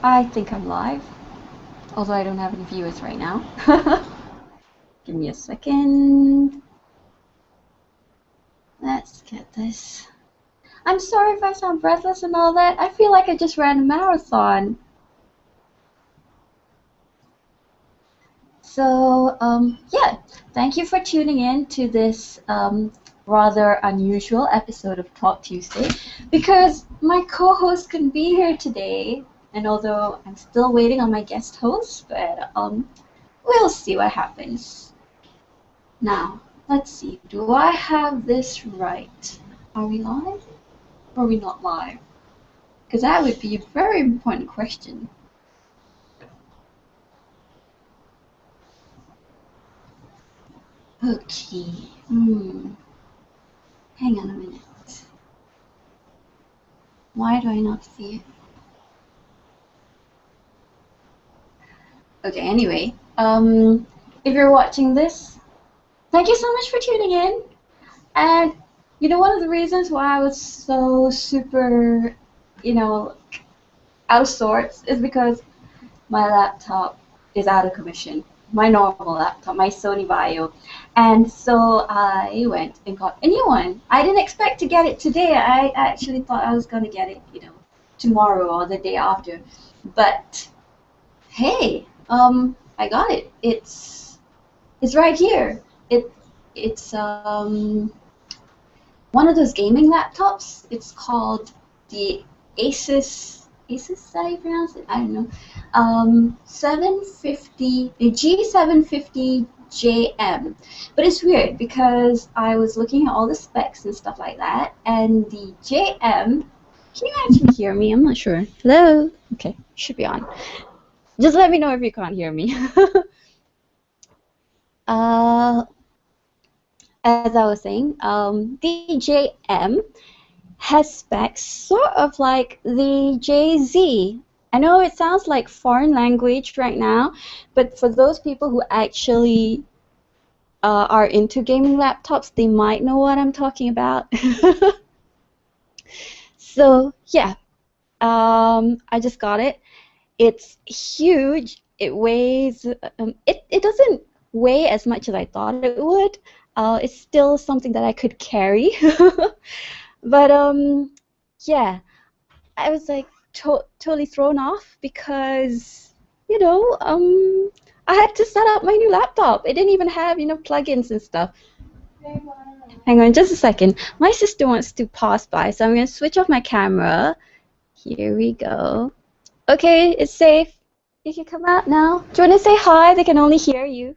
I think I'm live, although I don't have any viewers right now. Give me a second. Let's get this. I'm sorry if I sound breathless and all that. I feel like I just ran a marathon. So, yeah, thank you for tuning in to this rather unusual episode of Talk Tuesday, because my co-host couldn't be here today, and although I'm still waiting on my guest host, but we'll see what happens. Now, let's see, do I have this right? Are we live? Or are we not live? Because that would be a very important question. Okay, hang on a minute. Why do I not see it? Okay, anyway, if you're watching this, thank you so much for tuning in. And, one of the reasons why I was so super, out of sorts is because my laptop is out of commission. My normal laptop, my Sony Vaio. And so I went and got a new one. I didn't expect to get it today. I actually thought I was going to get it, tomorrow or the day after. But hey, I got it. It's right here. It's one of those gaming laptops. It's called the Asus. Asus, how do you pronounce it? I don't know. 750, the G750JM. But it's weird because I was looking at all the specs and stuff like that, and the JM. Can you actually hear me? I'm not sure. Hello? Okay, should be on. Just let me know if you can't hear me. As I was saying, the JM has specs sort of like the JZ. I know it sounds like foreign language right now, but for those people who actually are into gaming laptops, they might know what I'm talking about. So yeah, I just got it. It's huge. It weighs. It doesn't weigh as much as I thought it would. It's still something that I could carry. But yeah, I was like totally thrown off because I had to set up my new laptop. It didn't even have plugins and stuff. Hang on just a second. My sister wants to pass by, so I'm gonna switch off my camera. Here we go. Okay, it's safe. You can come out now. Do you want to say hi? They can only hear you.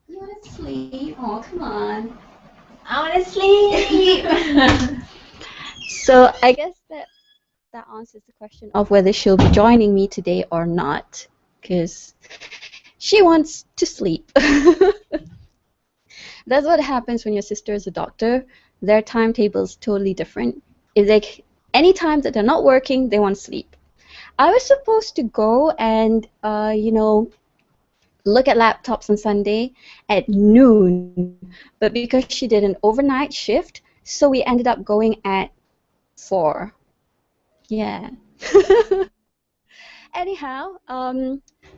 You want to sleep? Oh, come on. I want to sleep. So I guess that answers the question of whether she'll be joining me today or not, because she wants to sleep. That's what happens when your sister is a doctor. Their timetable is totally different. Any time that they're not working, they want to sleep. I was supposed to go and look at laptops on Sunday at noon, but because she did an overnight shift, so we ended up going at 4. Yeah. Anyhow,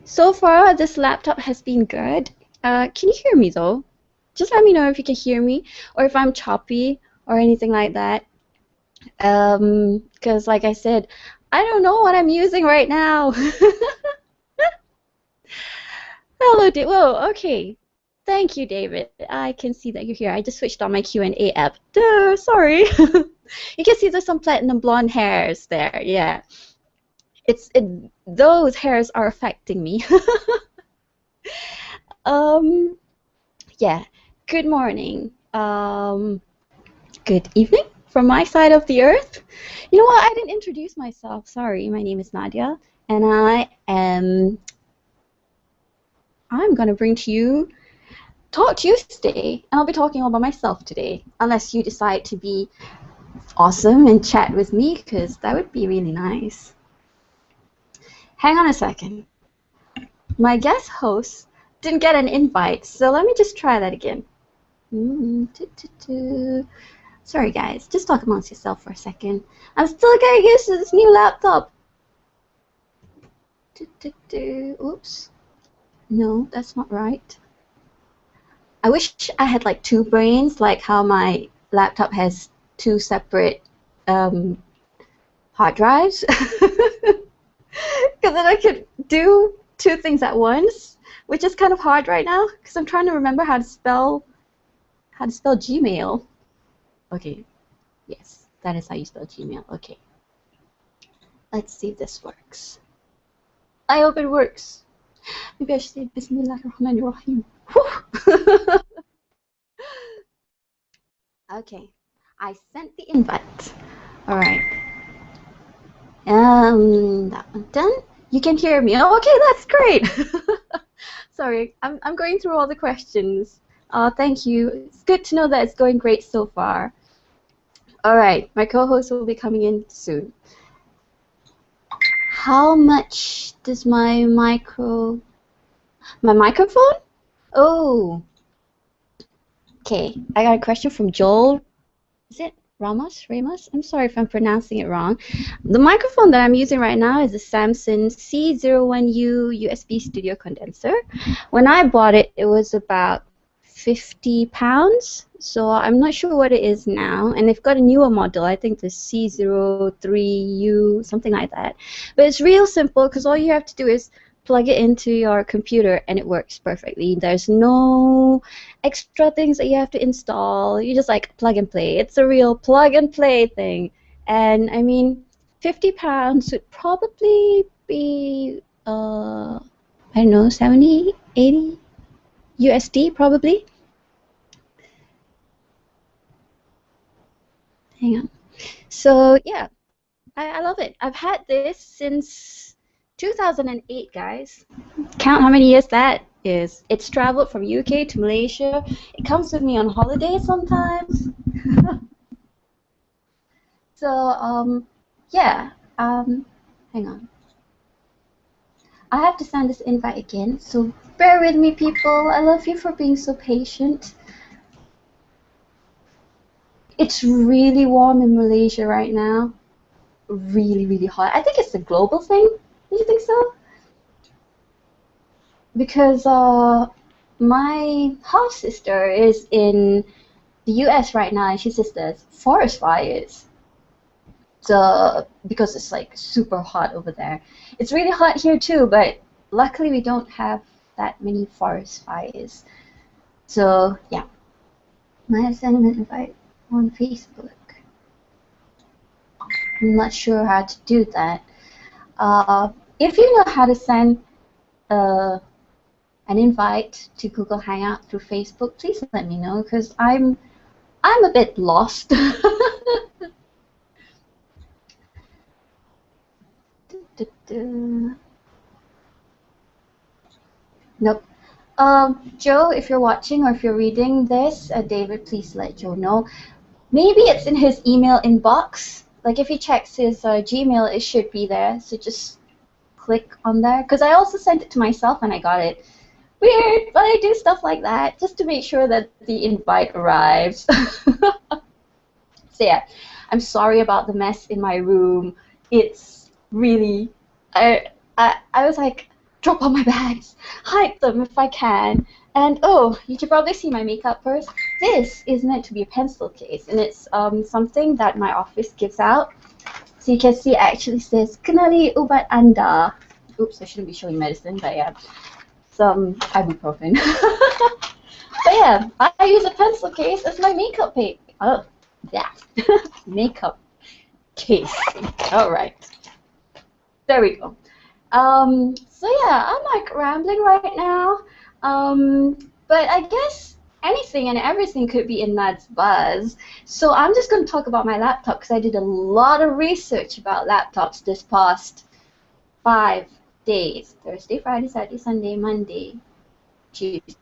so far this laptop has been good. Can you hear me though? Just let me know if you can hear me or if I'm choppy or anything like that. Because like I said, I don't know what I'm using right now. Hello, Whoa, okay. Thank you, David. I can see that you're here. I just switched on my Q&A app. Duh, sorry. You can see there's some platinum blonde hairs there. Yeah. Those hairs are affecting me. Yeah. Good morning. Good evening from my side of the earth. You know what? I didn't introduce myself. Sorry. My name is Nadia, and I'm going to bring to you Talk Tuesday, and I'll be talking all by myself today, unless you decide to be awesome and chat with me, because that would be really nice. Hang on a second. My guest host didn't get an invite, so let me just try that again. Sorry guys, just talk amongst yourself for a second. I'm still getting used to this new laptop. Oops. No, that's not right. I wish I had like two brains, like how my laptop has two separate hard drives. Because then I could do two things at once, which is kind of hard right now because I'm trying to remember how to spell Gmail. Okay, yes, that is how you spell Gmail. Okay, let's see if this works. I hope it works. Maybe I should say Bismillahirrahmanirrahim. Okay, I sent the invite. All right. That one done. You can hear me. Oh, okay, that's great. Sorry, I'm going through all the questions. Thank you. It's good to know that it's going great so far. All right, my co-host will be coming in soon. How much does my microphone? Oh, okay. I got a question from Joel. Is it Ramos? I'm sorry if I'm pronouncing it wrong. The microphone that I'm using right now is a Samsung C01U USB studio condenser. When I bought it, it was about £50. So I'm not sure what it is now. And they've got a newer model, I think the C03U, something like that. But it's real simple because all you have to do is plug it into your computer and it works perfectly. There's no extra things that you have to install. You just like plug and play. It's a real plug and play thing. And I mean, £50 would probably be, I don't know, 70, 80 USD probably. Hang on. So yeah, I love it. I've had this since 2008, guys. Count how many years that is. It's traveled from UK to Malaysia. It comes with me on holiday sometimes. So yeah. Hang on. I have to send this invite again, so bear with me, people. I love you for being so patient. It's really warm in Malaysia right now. Really, really hot. I think it's a global thing. Do you think so? Because my half sister is in the US right now, and she says there's forest fires. So because it's like super hot over there. It's really hot here too, but luckily we don't have that many forest fires. So yeah, my sentiment invite on Facebook. I'm not sure how to do that. If you know how to send an invite to Google Hangout through Facebook, please let me know because I'm a bit lost. Nope. Joe, if you're watching or if you're reading this, David, please let Joe know. Maybe it's in his email inbox. Like if he checks his Gmail, it should be there. So just click on there. Because I also sent it to myself and I got it. Weird, but I do stuff like that just to make sure that the invite arrives. So yeah, I'm sorry about the mess in my room. It's really, I was like, drop all my bags, hide them if I can. And oh, you should probably see my makeup purse. This is meant to be a pencil case, and it's something that my office gives out. So you can see it actually says, Kenali ubat Anda. Oops, I shouldn't be showing medicine, but yeah, some ibuprofen. But yeah, I use a pencil case as my makeup paper. Oh, that. Makeup case. All right. There we go. So yeah, I'm like rambling right now. But I guess anything and everything could be in Nad's buzz. So I'm just going to talk about my laptop because I did a lot of research about laptops this past 5 days. Thursday, Friday, Saturday, Sunday, Monday, Tuesday.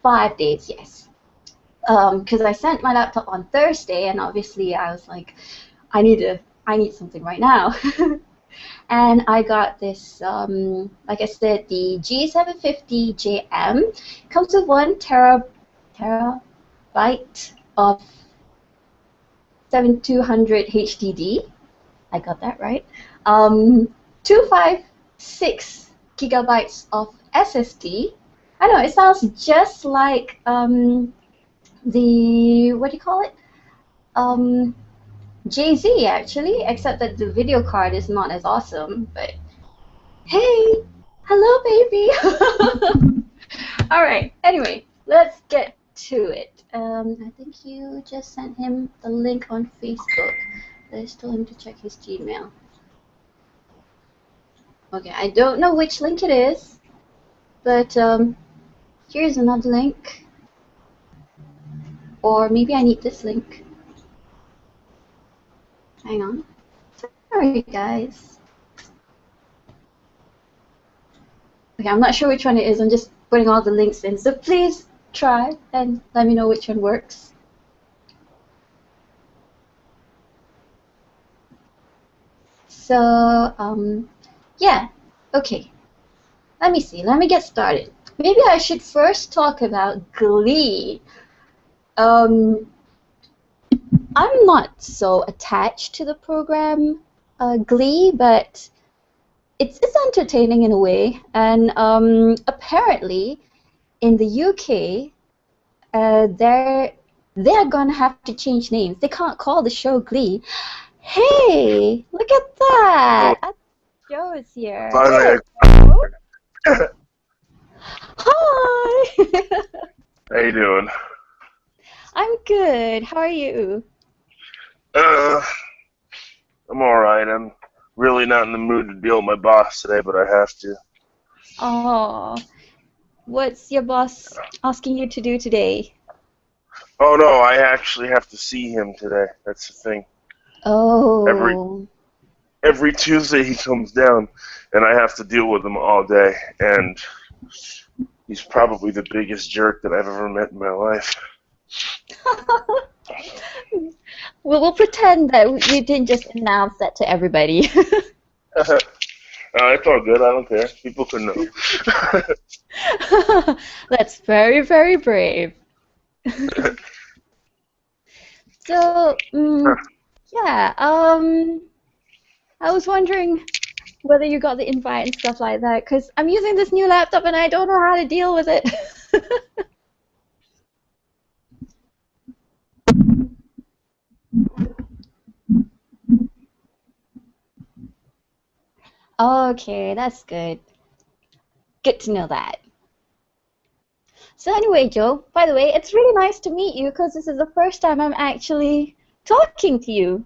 5 days, yes. Because I sent my laptop on Thursday, and obviously I was like, I need something right now. And I got this, like I said, the G750JM. Comes with 1 terabyte of 7200 HDD. I got that right. 256 gigabytes of SSD. I know it sounds just like the what do you call it? Jay-Z actually, except that the video card is not as awesome. But hey, hello, baby. All right. Anyway, let's get to it. I think you just sent him the link on Facebook. Let's tell him to check his Gmail. Okay, I don't know which link it is, but here's another link. Or maybe I need this link. Hang on. Sorry, guys. Okay, I'm not sure which one it is. I'm just putting all the links in. So please try and let me know which one works. So, yeah. Okay. Let me see. Let me get started. Maybe I should first talk about Glee. I'm not so attached to the program Glee, but it's entertaining in a way. And apparently, in the UK, they're gonna have to change names. They can't call the show Glee. Hey, look at that! Joe is here. Finally, Hello. Hi. how you doing? I'm good. How are you? I'm alright. I'm really not in the mood to deal with my boss today, but I have to. Oh, what's your boss asking you to do today? Oh no, I actually have to see him today. That's the thing. Oh. Every Tuesday he comes down, and I have to deal with him all day, and he's probably the biggest jerk that I've ever met in my life. We'll pretend that we didn't just announce that to everybody. It's all good. I don't care. People can know. That's very, very brave. So, yeah, I was wondering whether you got the invite and stuff like that, because I'm using this new laptop and I don't know how to deal with it. Okay, that's good. Good to know that. So anyway, Joe, by the way, it's really nice to meet you because this is the first time I'm actually talking to you.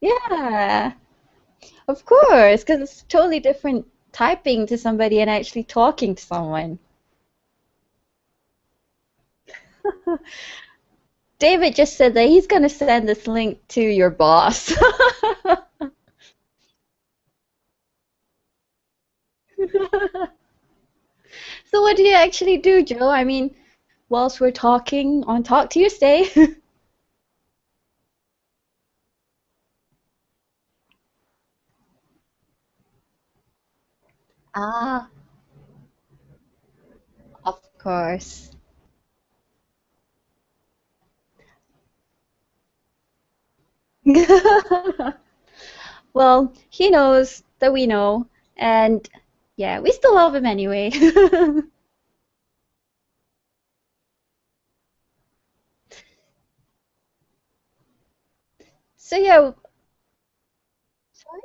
Yeah, of course, because it's totally different typing to somebody and actually talking to someone. David just said that he's going to send this link to your boss. So what do you actually do, Joe? I mean, whilst we're talking on Talk Tuesday. Ah, of course. Well, he knows that we know, and yeah, we still love him anyway. So yeah, sorry?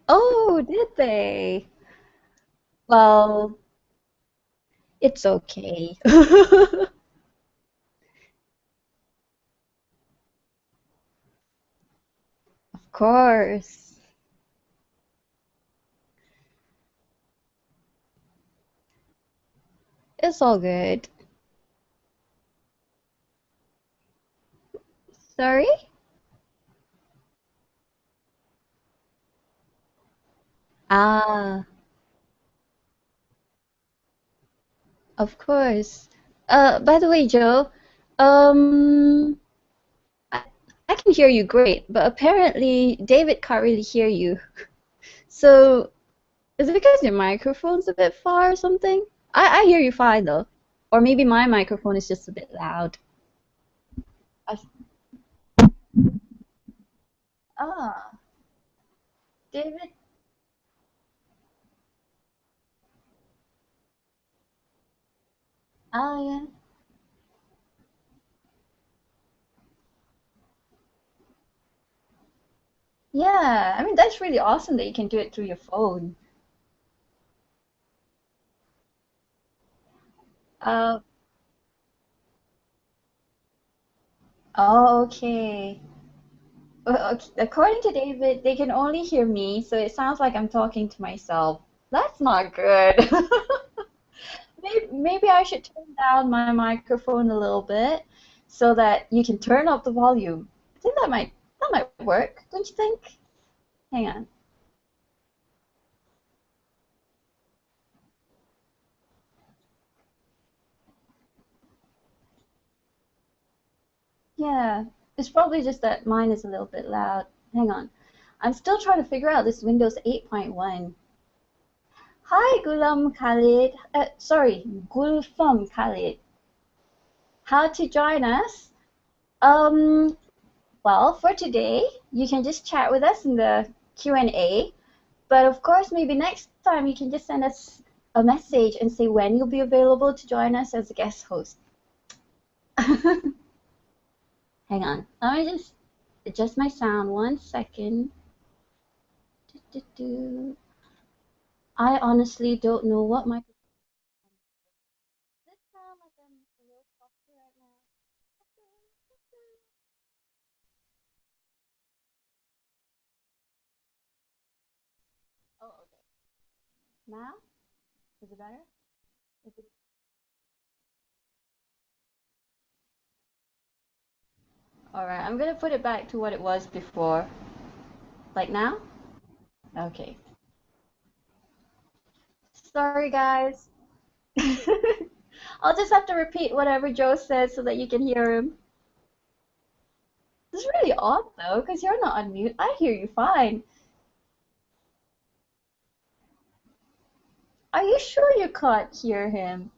Oh, did they? Well, it's okay. Of course. It's all good. Sorry? Ah, of course. By the way, Joe, um, I can hear you great, but apparently David can't really hear you. So is it because your microphone's a bit far or something? I hear you fine though. Or maybe my microphone is just a bit loud. I, ah, David. Oh yeah. Yeah, I mean that's really awesome that you can do it through your phone. Uh, oh, okay. Well, okay. According to David, they can only hear me, so it sounds like I'm talking to myself. That's not good. Maybe I should turn down my microphone a little bit so that you can turn up the volume. I think that might work, don't you think? Hang on. Yeah, it's probably just that mine is a little bit loud. Hang on. I'm still trying to figure out this Windows 8.1. Hi, Gulam Khalid. Sorry, Gulfam Khalid. How to join us? Um, well, for today, you can just chat with us in the Q&A. But of course, maybe next time you can just send us a message and say when you'll be available to join us as a guest host. Hang on. Let me just adjust my sound 1 second. Do. I honestly don't know what my. Does it sound like I'm a little softer right now? Oh, okay. Now? Is it better? Is it... Alright, I'm gonna put it back to what it was before. Like now? Okay. Sorry, guys. I'll just have to repeat whatever Joe says so that you can hear him. This is really odd though, because you're not on mute. I hear you fine. Are you sure you can't hear him?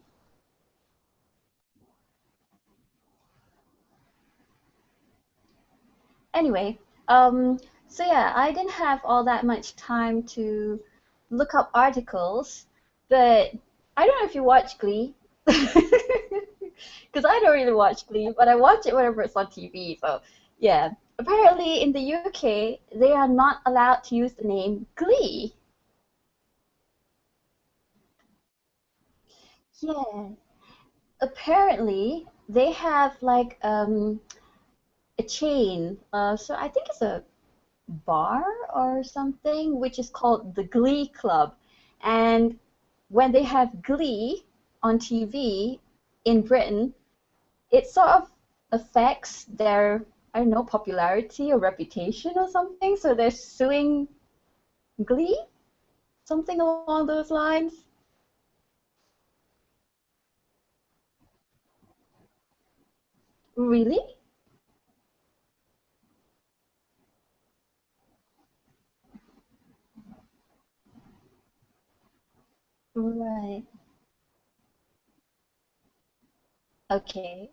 Anyway, so yeah, I didn't have all that much time to look up articles, but I don't know if you watch Glee. Because I don't really watch Glee, but I watch it whenever it's on TV. So yeah, apparently in the UK they are not allowed to use the name Glee. Yeah, apparently they have like a chain. So I think it's a bar or something, which is called the Glee Club. And when they have Glee on TV in Britain, it sort of affects their, I don't know, popularity or reputation or something. So they're suing Glee, something along those lines. Really? Right. Okay.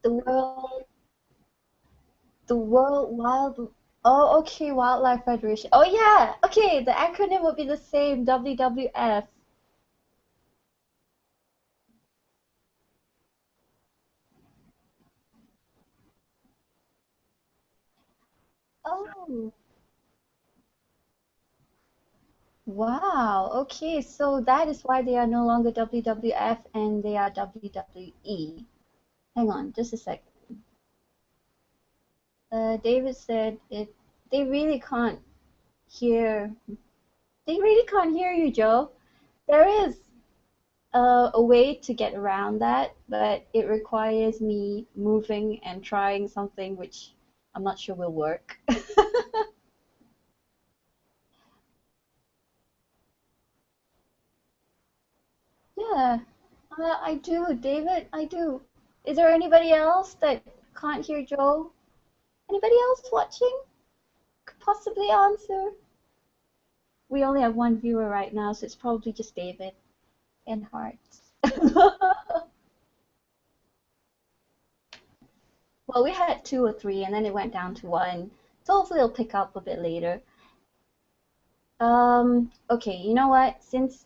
The world, the World Wild. Oh, okay, Wildlife Federation. Oh yeah. Okay, the acronym would be the same, WWF. Oh, wow. Okay, so that is why they are no longer WWF and they are WWE. Hang on, just a sec. David said it. They really can't hear. They really can't hear you, Joe. There is a way to get around that, but it requires me moving and trying something which I'm not sure will work. Yeah, I do, David, I do. Is there anybody else that can't hear Joe? Anybody else watching? Could possibly answer? We only have one viewer right now, so it's probably just David and Hearts. Well, we had two or three, and then it went down to one. So hopefully it'll pick up a bit later. Okay, you know what? Since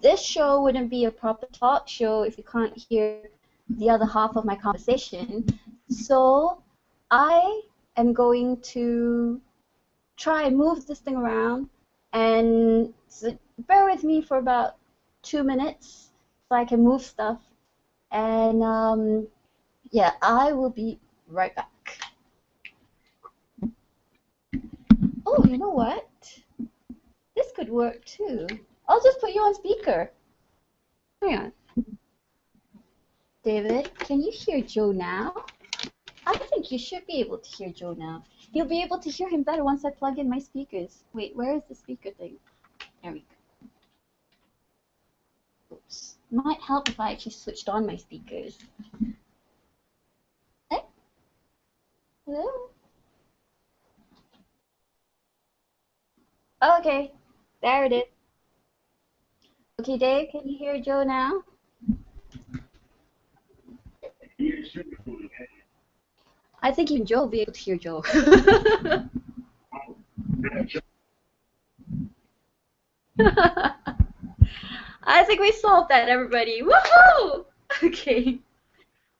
this show wouldn't be a proper talk show if you can't hear the other half of my conversation, so I am going to try and move this thing around, and so bear with me for about 2 minutes so I can move stuff, and yeah, I will be right back. Oh, you know what? This could work too. I'll just put you on speaker. Hang on. David, can you hear Joe now? I think you should be able to hear Joe now. You'll be able to hear him better once I plug in my speakers. Wait, where is the speaker thing? There we go. Oops. Might help if I actually switched on my speakers. Hey? Hello? Okay, there it is. Okay, Dave, can you hear Joe now? I think even Joe will be able to hear Joe. I think we solved that, everybody. Woohoo! Okay.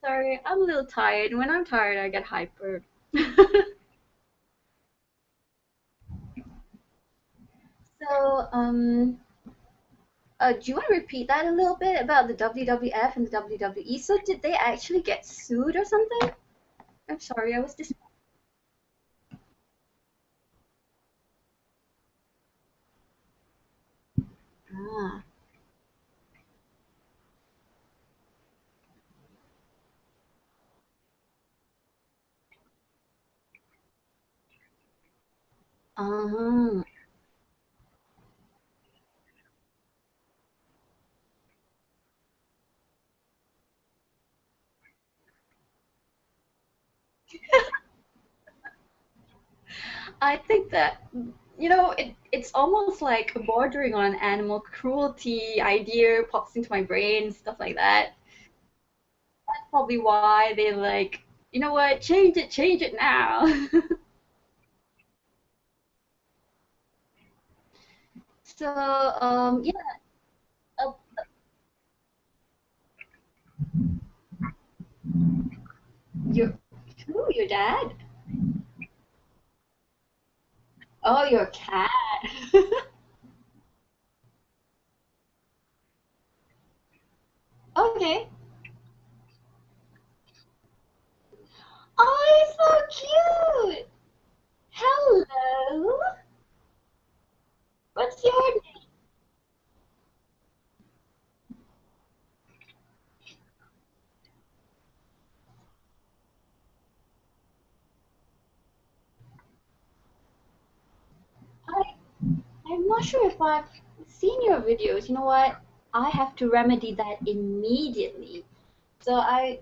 Sorry, I'm a little tired. When I'm tired, I get hyper. So, do you want to repeat that a little bit about the WWF and the WWE? So, did they actually get sued or something? I'm sorry, I was just. Ah. Uh-huh. I think that, it's almost like bordering on animal cruelty idea pops into my brain, stuff like that. That's probably why they like, you know what, change it now. So, yeah, uh, your, who, your dad? Oh, your cat. Okay. Oh, he's so cute. Hello. What's your name? I, I'm not sure if I've seen your videos. You know what? I have to remedy that immediately. So as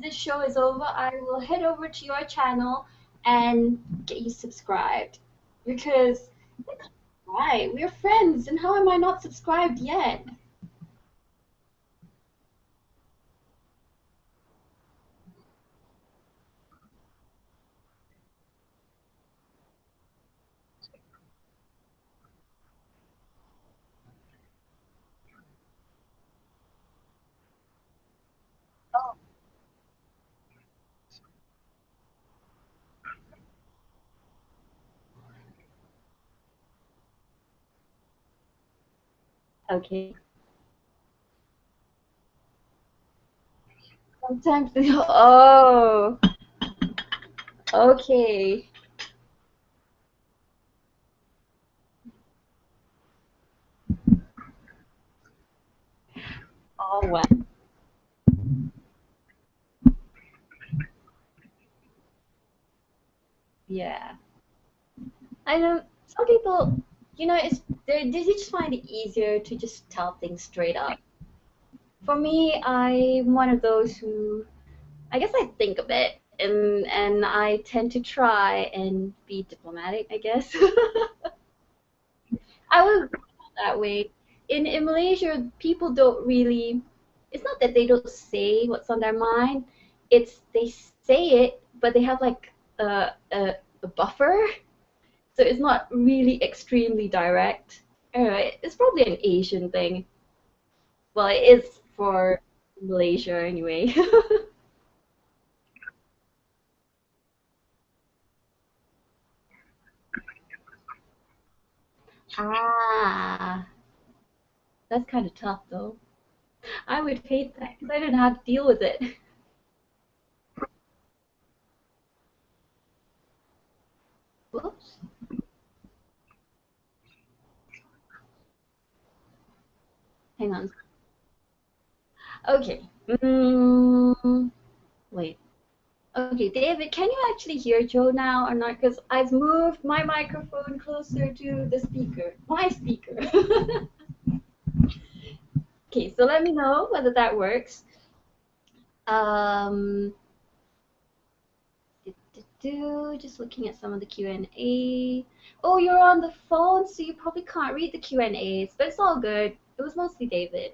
this show is over, I will head over to your channel and get you subscribed. Because, right, we're friends, and how am I not subscribed yet? Oh, okay. Sometimes, oh, okay. Oh, well, yeah. I know some people, it's they just find it easier to just tell things straight up. For me, I'm one of those who, I guess I think a bit, and I tend to try and be diplomatic, I guess. I was that way. In Malaysia, people don't really. It's not that they don't say what's on their mind. It's they say it, but they have like a buffer, so it's not really extremely direct. It's probably an Asian thing. Well, it is for Malaysia anyway. Ah, that's kind of tough though. I would hate that because I didn't know how to deal with it. Whoops. Hang on. Okay. Wait. Okay, David, can you actually hear Joe now or not? Because I've moved my microphone closer to the speaker, my speaker. Okay, so let me know whether that works. Um, just looking at some of the Q&A. Oh, you're on the phone, so you probably can't read the Q&As, but it's all good. It was mostly David.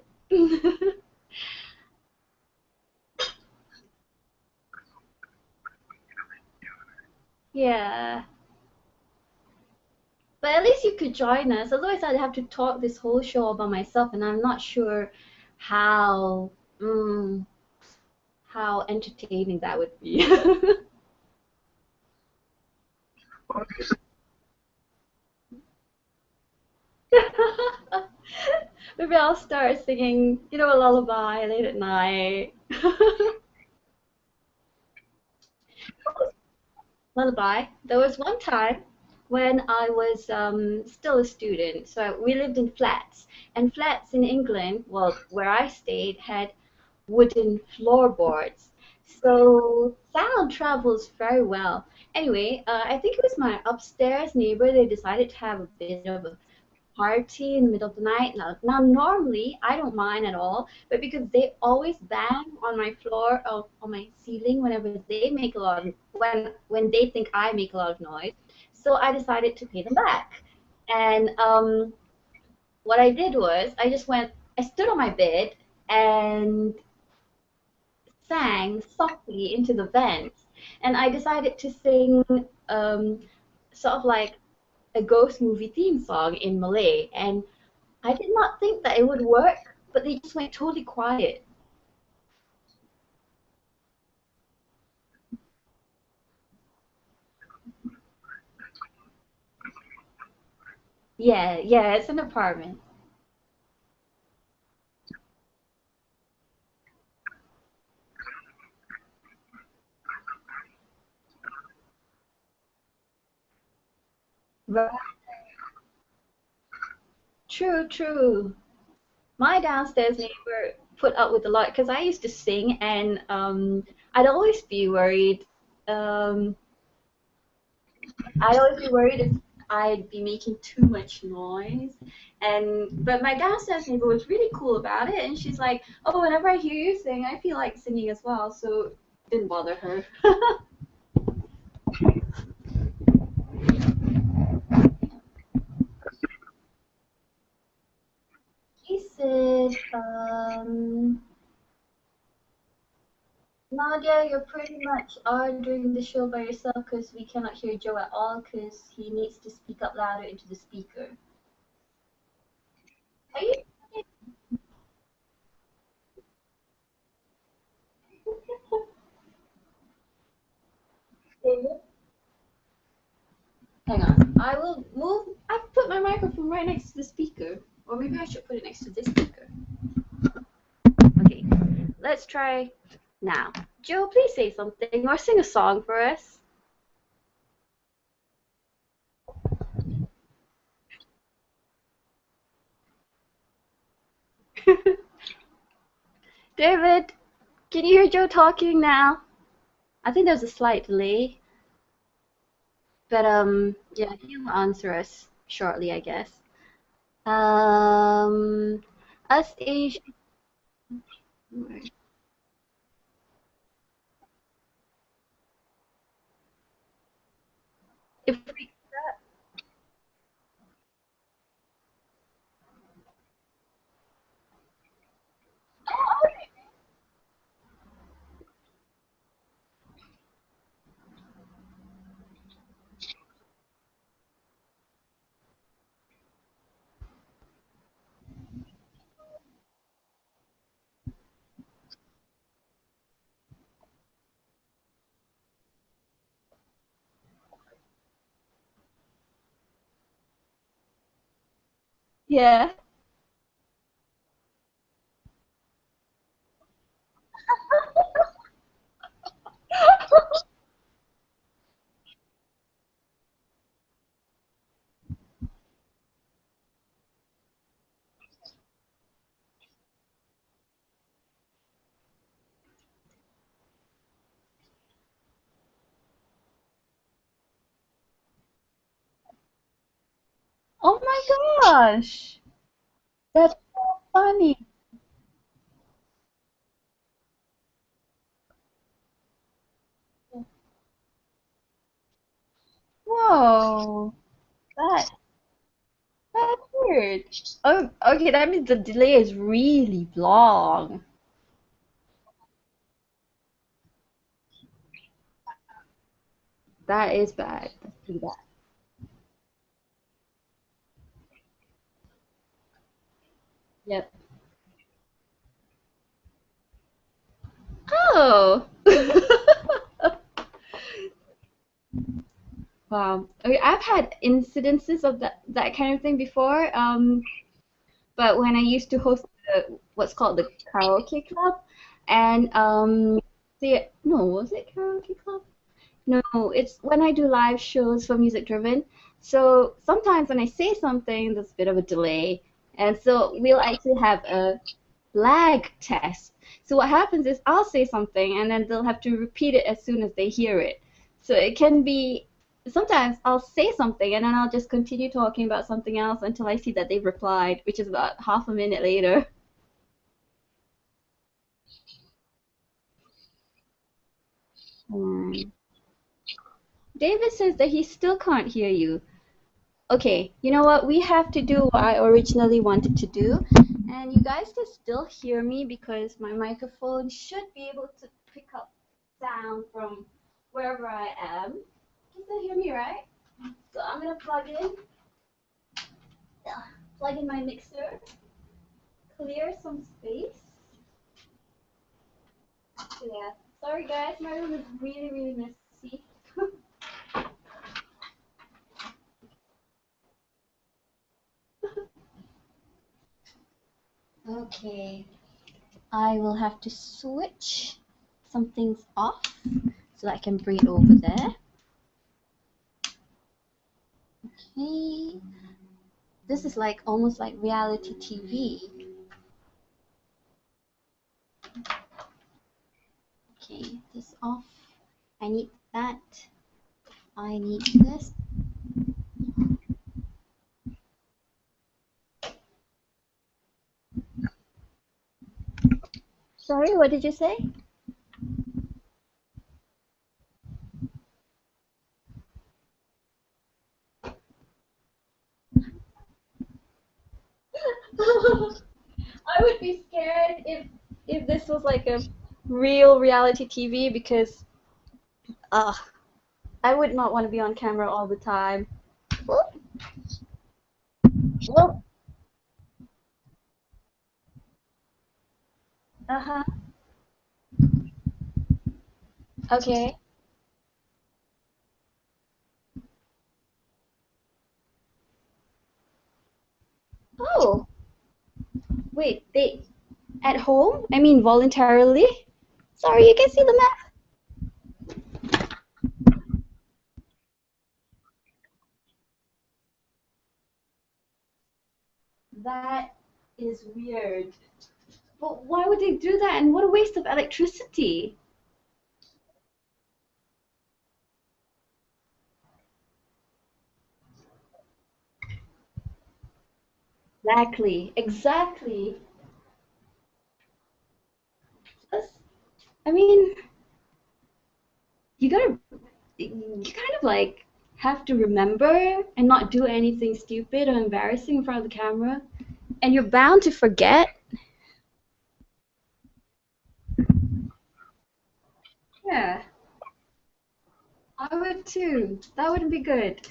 Yeah, but at least you could join us. Otherwise, I'd have to talk this whole show all by myself, and I'm not sure how mm, how entertaining that would be. Maybe I'll start singing, a lullaby late at night. Lullaby. There was one time when I was still a student, so we lived in flats, and flats in England, well, where I stayed, had wooden floorboards. So sound travels very well. Anyway, I think it was my upstairs neighbor. They decided to have a bit of a party in the middle of the night. Now normally I don't mind at all, but because they always bang on my floor or on my ceiling whenever they make a lot of when they think I make a lot of noise, so I decided to pay them back. And what I did was I stood on my bed and sang softly into the vents, and I decided to sing um, sort of like a ghost movie theme song in Malay, and I did not think that it would work, but they just went totally quiet. Yeah, yeah, it's an apartment. Right. True, true. My downstairs neighbor put up with a lot because I used to sing, and I'd always be worried. Um, I'd always be worried if I'd be making too much noise. But my downstairs neighbor was really cool about it, and she's like, "Oh, whenever I hear you sing, I feel like singing as well." So it didn't bother her. She said, Nadia, you're pretty much are doing the show by yourself because we cannot hear Joe at all because he needs to speak up louder into the speaker. Are you? Hang on. I will move. I put my microphone right next to the speaker. Or maybe I should put it next to this speaker. Okay, let's try now. Joe, please say something or sing a song for us. David, can you hear Joe talking now? I think there's a slight delay, but yeah, he'll answer us shortly, I guess. Um, us Asian. Right. If we, yeah. Oh my gosh, that's so funny. Whoa, that that's weird. Oh, okay, that means the delay is really long. That is bad. That's pretty bad. Yep. Oh. Wow. Okay, I've had incidences of that kind of thing before. But when I used to host what's called the karaoke club, and the no, was it karaoke club? No, it's when I do live shows for Music Driven. So sometimes when I say something, there's a bit of a delay, and so we'll actually have a lag test. So what happens is I'll say something and then they'll have to repeat it as soon as they hear it. So it can be sometimes I'll say something and then I'll just continue talking about something else until I see that they've replied, which is about half a minute later. Hmm. David says that he still can't hear you. Okay, you know what? We have to do what I originally wanted to do. And you guys can still hear me because my microphone should be able to pick up sound from wherever I am. You can still hear me, right? So I'm gonna plug in my mixer, clear some space. So yeah, sorry guys, my room is really, really messy. Okay, I will have to switch some things off so that I can bring it over there. Okay, this is like almost like reality TV. Okay, this off. I need that. I need this. Sorry, what did you say? I would be scared if this was like a real reality TV because uh I would not want to be on camera all the time. Well, well, uh-huh. Okay. Oh, wait, they at home? I mean voluntarily? Sorry, you can see the map. That is weird. But why would they do that? And what a waste of electricity. Exactly, exactly. I mean, you gotta, you kind of like have to remember and not do anything stupid or embarrassing in front of the camera, and you're bound to forget. Yeah, I would too. That would be good.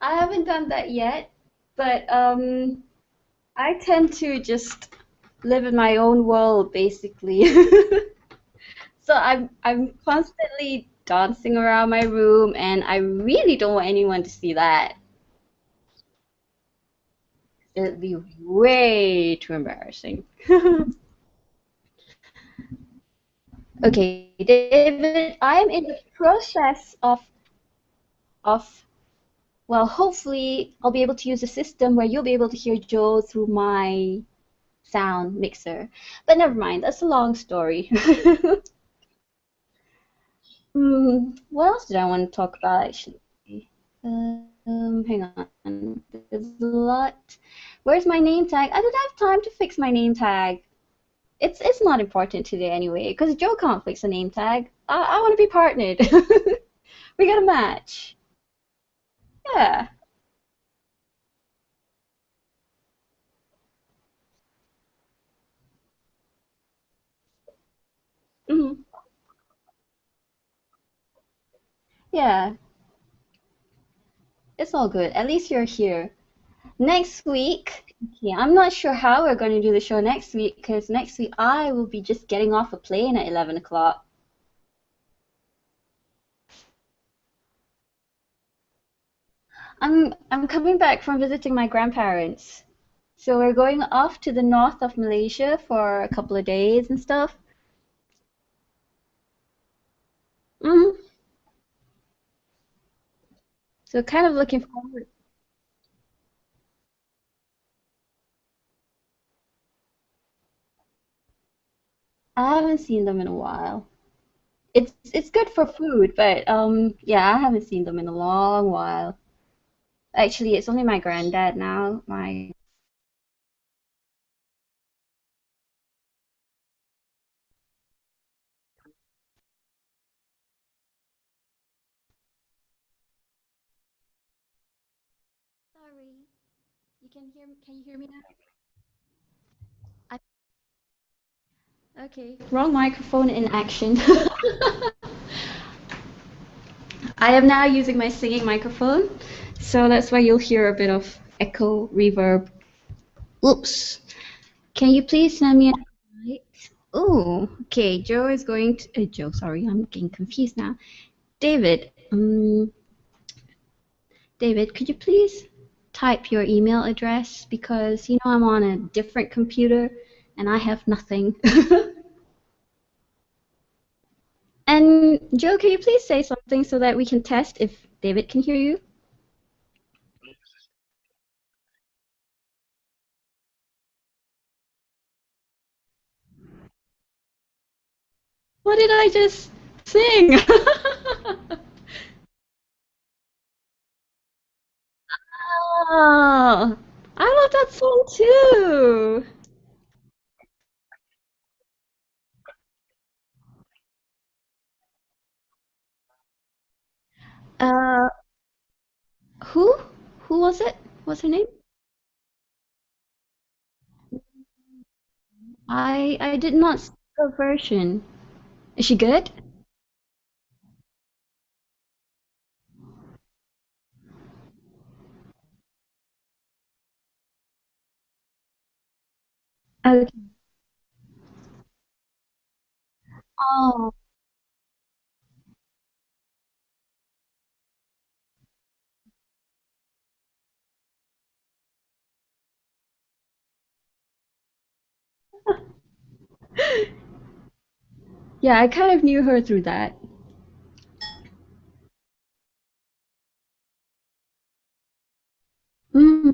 I haven't done that yet, but I tend to just live in my own world basically. So I'm constantly dancing around my room and I really don't want anyone to see that. It'd be way too embarrassing. Okay, David, I am in the process of well, hopefully I'll be able to use a system where you'll be able to hear Joe through my sound mixer. But never mind, that's a long story. What else did I want to talk about actually? Hang on. There's a lot. Where's my name tag? I don't have time to fix my name tag. It's not important today anyway, because Joe can't fix a name tag. I want to be partnered. We got a match. Yeah. hmm Yeah. It's all good. At least you're here. Next week, okay, I'm not sure how we're going to do the show next week because next week I will be just getting off a plane at 11 o'clock. I'm coming back from visiting my grandparents. So we're going off to the north of Malaysia for a couple of days and stuff. hmm So kind of looking forward. I haven't seen them in a while. It's good for food, but yeah, I haven't seen them in a long while. Actually, it's only my granddad now. My Sorry, you can hear me? Can you hear me now? Okay. Wrong microphone in action. I am now using my singing microphone, so that's why you'll hear a bit of echo, reverb. Oops. Can you please send me an invite? Oh, okay. Joe is going to. Joe, sorry, I'm getting confused now. David, David, could you please type your email address because you know I'm on a different computer and I have nothing. And Joe, can you please say something so that we can test if David can hear you? What did I just sing? Oh, I love that song too. Uh, who? Who was it? What's her name? I did not see the version. Is she good? Okay. Oh, yeah, I kind of knew her through that. Mm,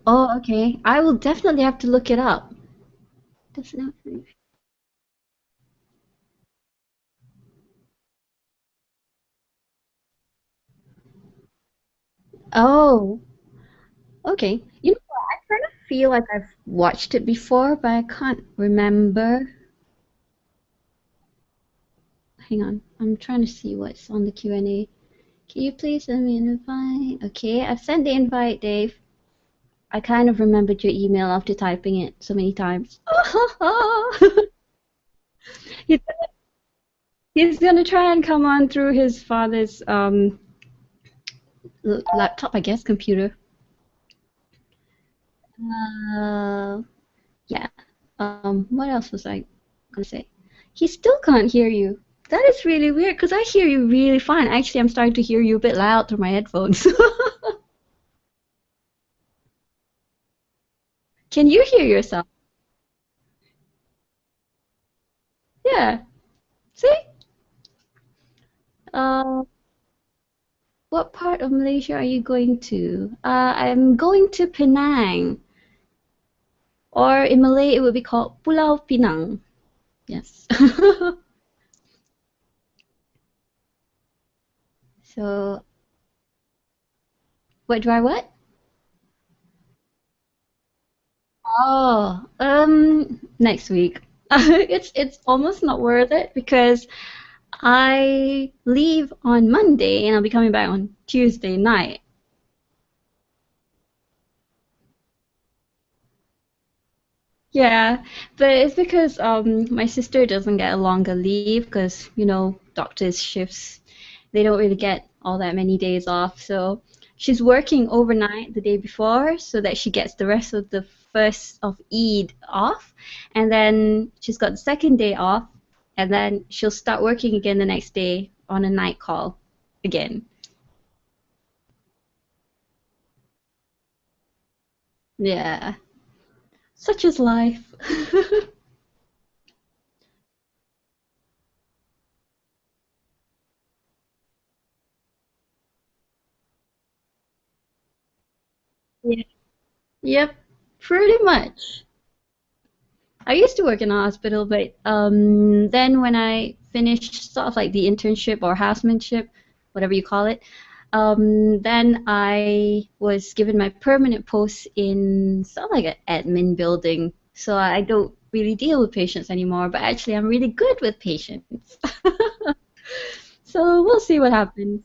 Oh, okay. I will definitely have to look it up. Definitely. Oh, okay. You know what? I kind of feel like I've watched it before, but I can't remember. Hang on. I'm trying to see what's on the Q&A. Can you please send me an invite? Okay, I've sent the invite, Dave. I kind of remembered your email after typing it so many times. He's he's gonna try and come on through his father's laptop, I guess, computer. Uh, yeah. What else was I gonna say? He still can't hear you. That is really weird because I hear you really fine. Actually, I'm starting to hear you a bit loud through my headphones. Can you hear yourself? Yeah. See? Uh, what part of Malaysia are you going to? I'm going to Penang, or in Malay it would be called Pulau Pinang. Yes. So, what do I what? Oh, next week. It's almost not worth it because I leave on Monday and I'll be coming back on Tuesday night. Yeah, but it's because my sister doesn't get a longer leave because doctors' shifts they don't really get all that many days off. So she's working overnight the day before so that she gets the rest of the first of Eid off, and then she's got the second day off, and then she'll start working again the next day on a night call again. Yeah, such is life. Yeah. Yep, pretty much. I used to work in a hospital, but then when I finished sort of like the internship or housemanship, whatever you call it, then I was given my permanent post in sort of like an admin building. So I don't really deal with patients anymore, but actually I'm really good with patients. So we'll see what happens.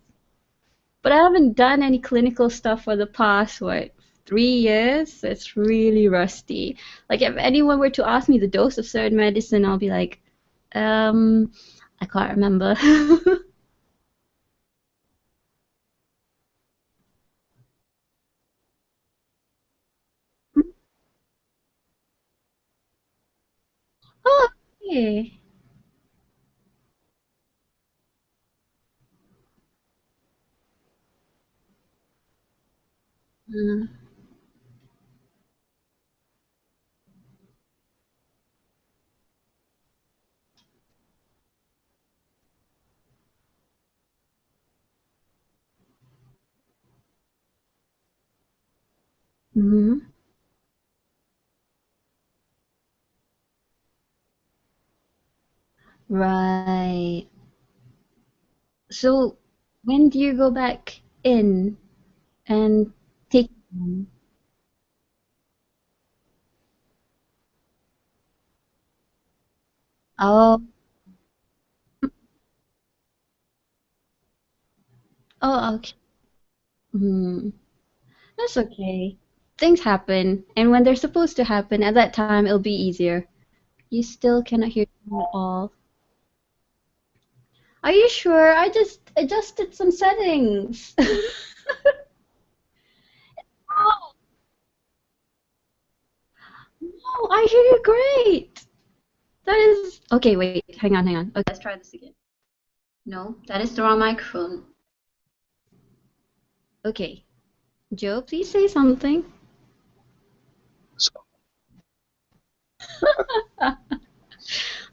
But I haven't done any clinical stuff for the past, what, 3 years? It's really rusty. Like, if anyone were to ask me the dose of certain medicine, I'll be like, um, I can't remember. Oh, okay. Uh, mhm. Right. So, when do you go back in and take them? Oh, oh, okay. Hmm. That's okay. Things happen, and when they're supposed to happen, at that time it'll be easier. You still cannot hear me at all. Are you sure? I just adjusted some settings. Oh, no, I hear you great. That is okay. Wait, hang on. Okay, let's try this again. No, that is the wrong microphone. Okay, Joe, please say something.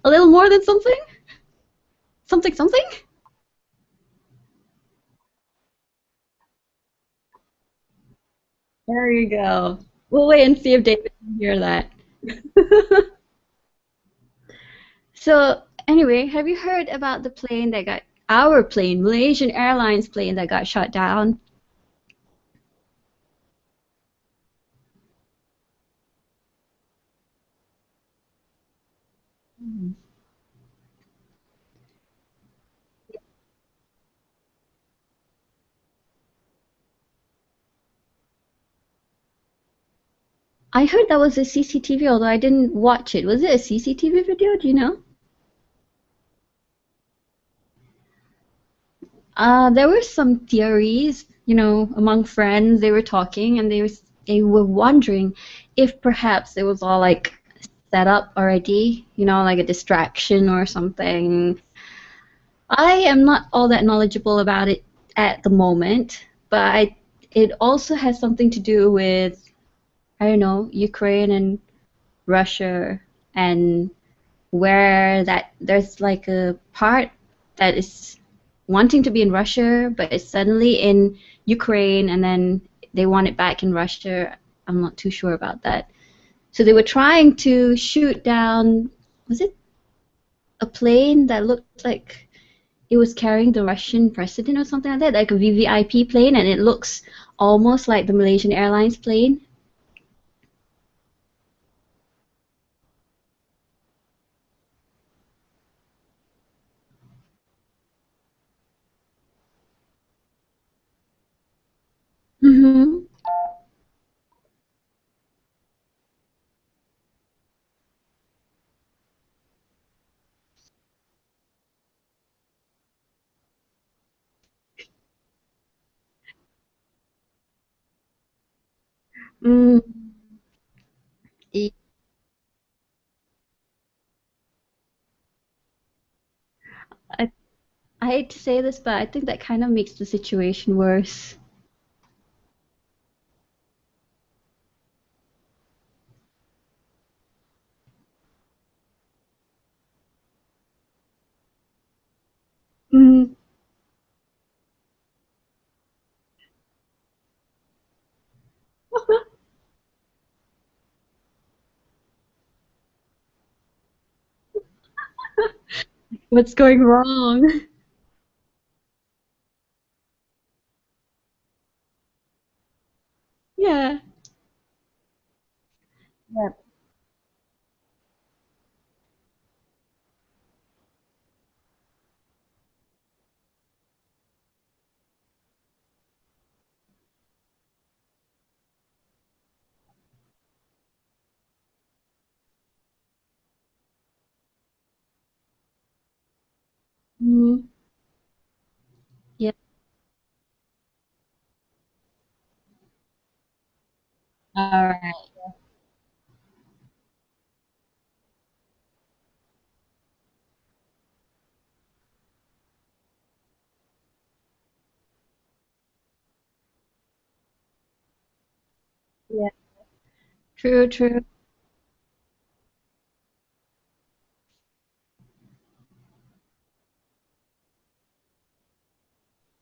A little more than something? Something, something? There you go. We'll wait and see if David can hear that. So anyway, have you heard about the plane that got our plane, Malaysian Airlines plane that got shot down? Mhm. I heard that was a CCTV, although I didn't watch it. Was it a CCTV video? Do you know? There were some theories, among friends. They were talking and they were wondering if perhaps it was all like set up already, like a distraction or something. I am not all that knowledgeable about it at the moment, but it also has something to do with, I don't know, Ukraine and Russia, and where that there's like a part that is wanting to be in Russia, but it's suddenly in Ukraine, and then they want it back in Russia. I'm not too sure about that. So they were trying to shoot down, was it a plane that looked like it was carrying the Russian president or something like that, like a VVIP plane, and it looks almost like the Malaysian Airlines plane. Mm-hmm. Mm, I, I I hate to say this, but I think that kind of makes the situation worse. Mm, what's going wrong? Yeah. Yeah. Mm, yeah. All right. Yeah. True, true.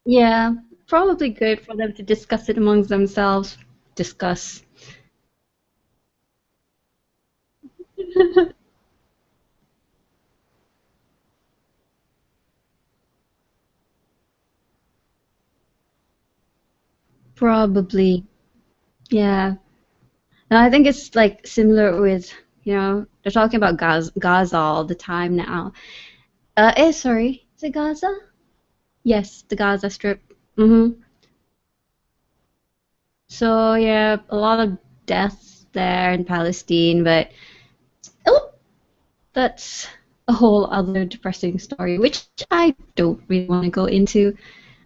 Yeah. Probably good for them to discuss it amongst themselves. Discuss. Probably. Yeah. And I think it's like similar with, they're talking about Gaza all the time now. Sorry, is it Gaza? Yes, the Gaza Strip. Mm-hmm. So yeah, a lot of deaths there in Palestine, but oh, that's a whole other depressing story, which I don't really want to go into.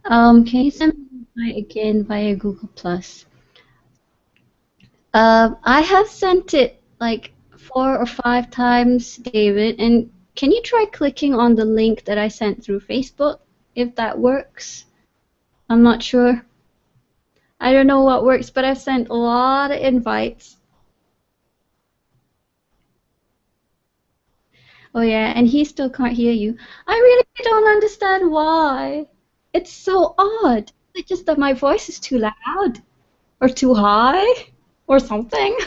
Can you send me the invite again via Google Plus? I have sent it like 4 or 5 times, David, and can you try clicking on the link that I sent through Facebook, if that works? I'm not sure. I don't know what works, but I've sent a lot of invites. Oh yeah, and he still can't hear you. I really don't understand why. It's so odd. It's just that my voice is too loud or too high. or something.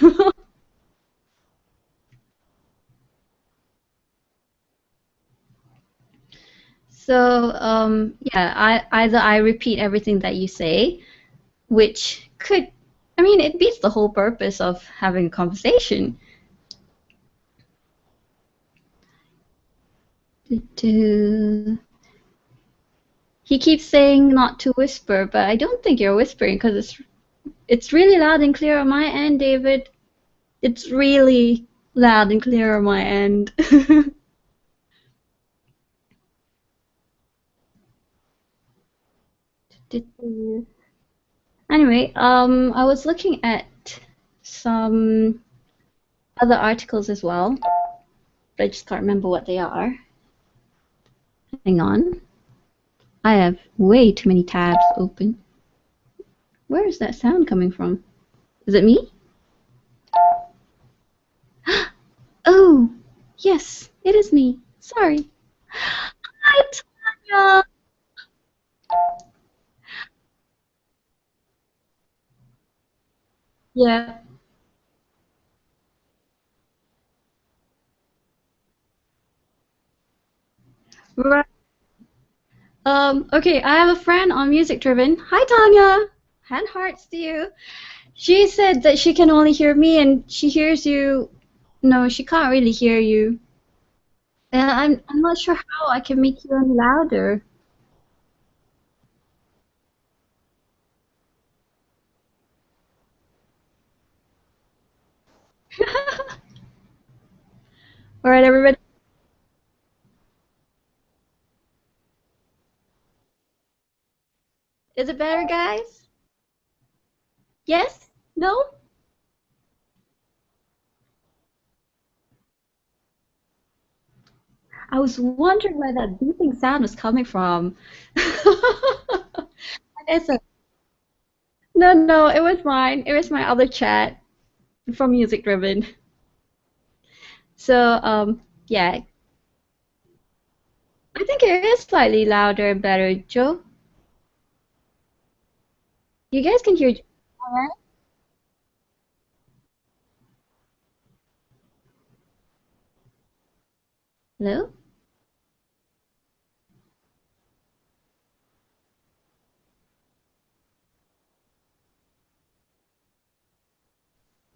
So, yeah, either I repeat everything that you say, which could, I mean, it beats the whole purpose of having a conversation. Do- He keeps saying not to whisper, but I don't think you're whispering because it's really loud and clear on my end, David. It's really loud and clear on my end. Anyway, I was looking at some other articles as well, but I just can't remember what they are. Hang on. I have way too many tabs open. Where is that sound coming from? Is it me? Oh, yes, it is me. Sorry. Hi, Tanya. Yeah. Right. Okay, I have a friend on Music Driven. Hi, Tanya. Hand hearts to you. She said that she can only hear me and she hears you. No, she can't really hear you. I'm not sure how I can make you any louder. All right, everybody. Is it better, guys? Yes? No? I was wondering where that beeping sound was coming from. It's a, no, no, it was mine. It was my other chat from Music Driven. So, yeah, I think it is slightly louder and better. Joe, you guys can hear. All right. Hello?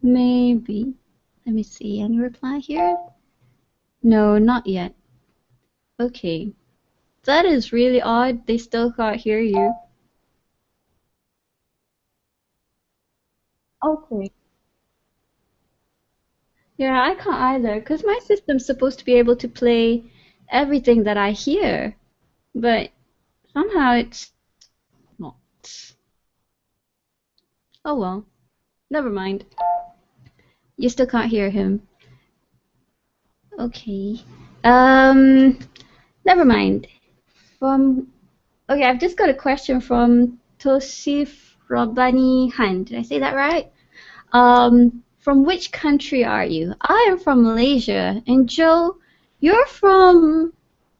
Maybe. Let me see. Any reply here? No, not yet. Okay. That is really odd. They still can't hear you. Okay. Yeah, I can't either, because my system's supposed to be able to play everything that I hear, but somehow it's not. Oh well, never mind. You still can't hear him. Okay. Um, Never mind. From Okay, I've just got a question from Tosif Robani Han. Did I say that right? From which country are you? I am from Malaysia, and Joe, you're from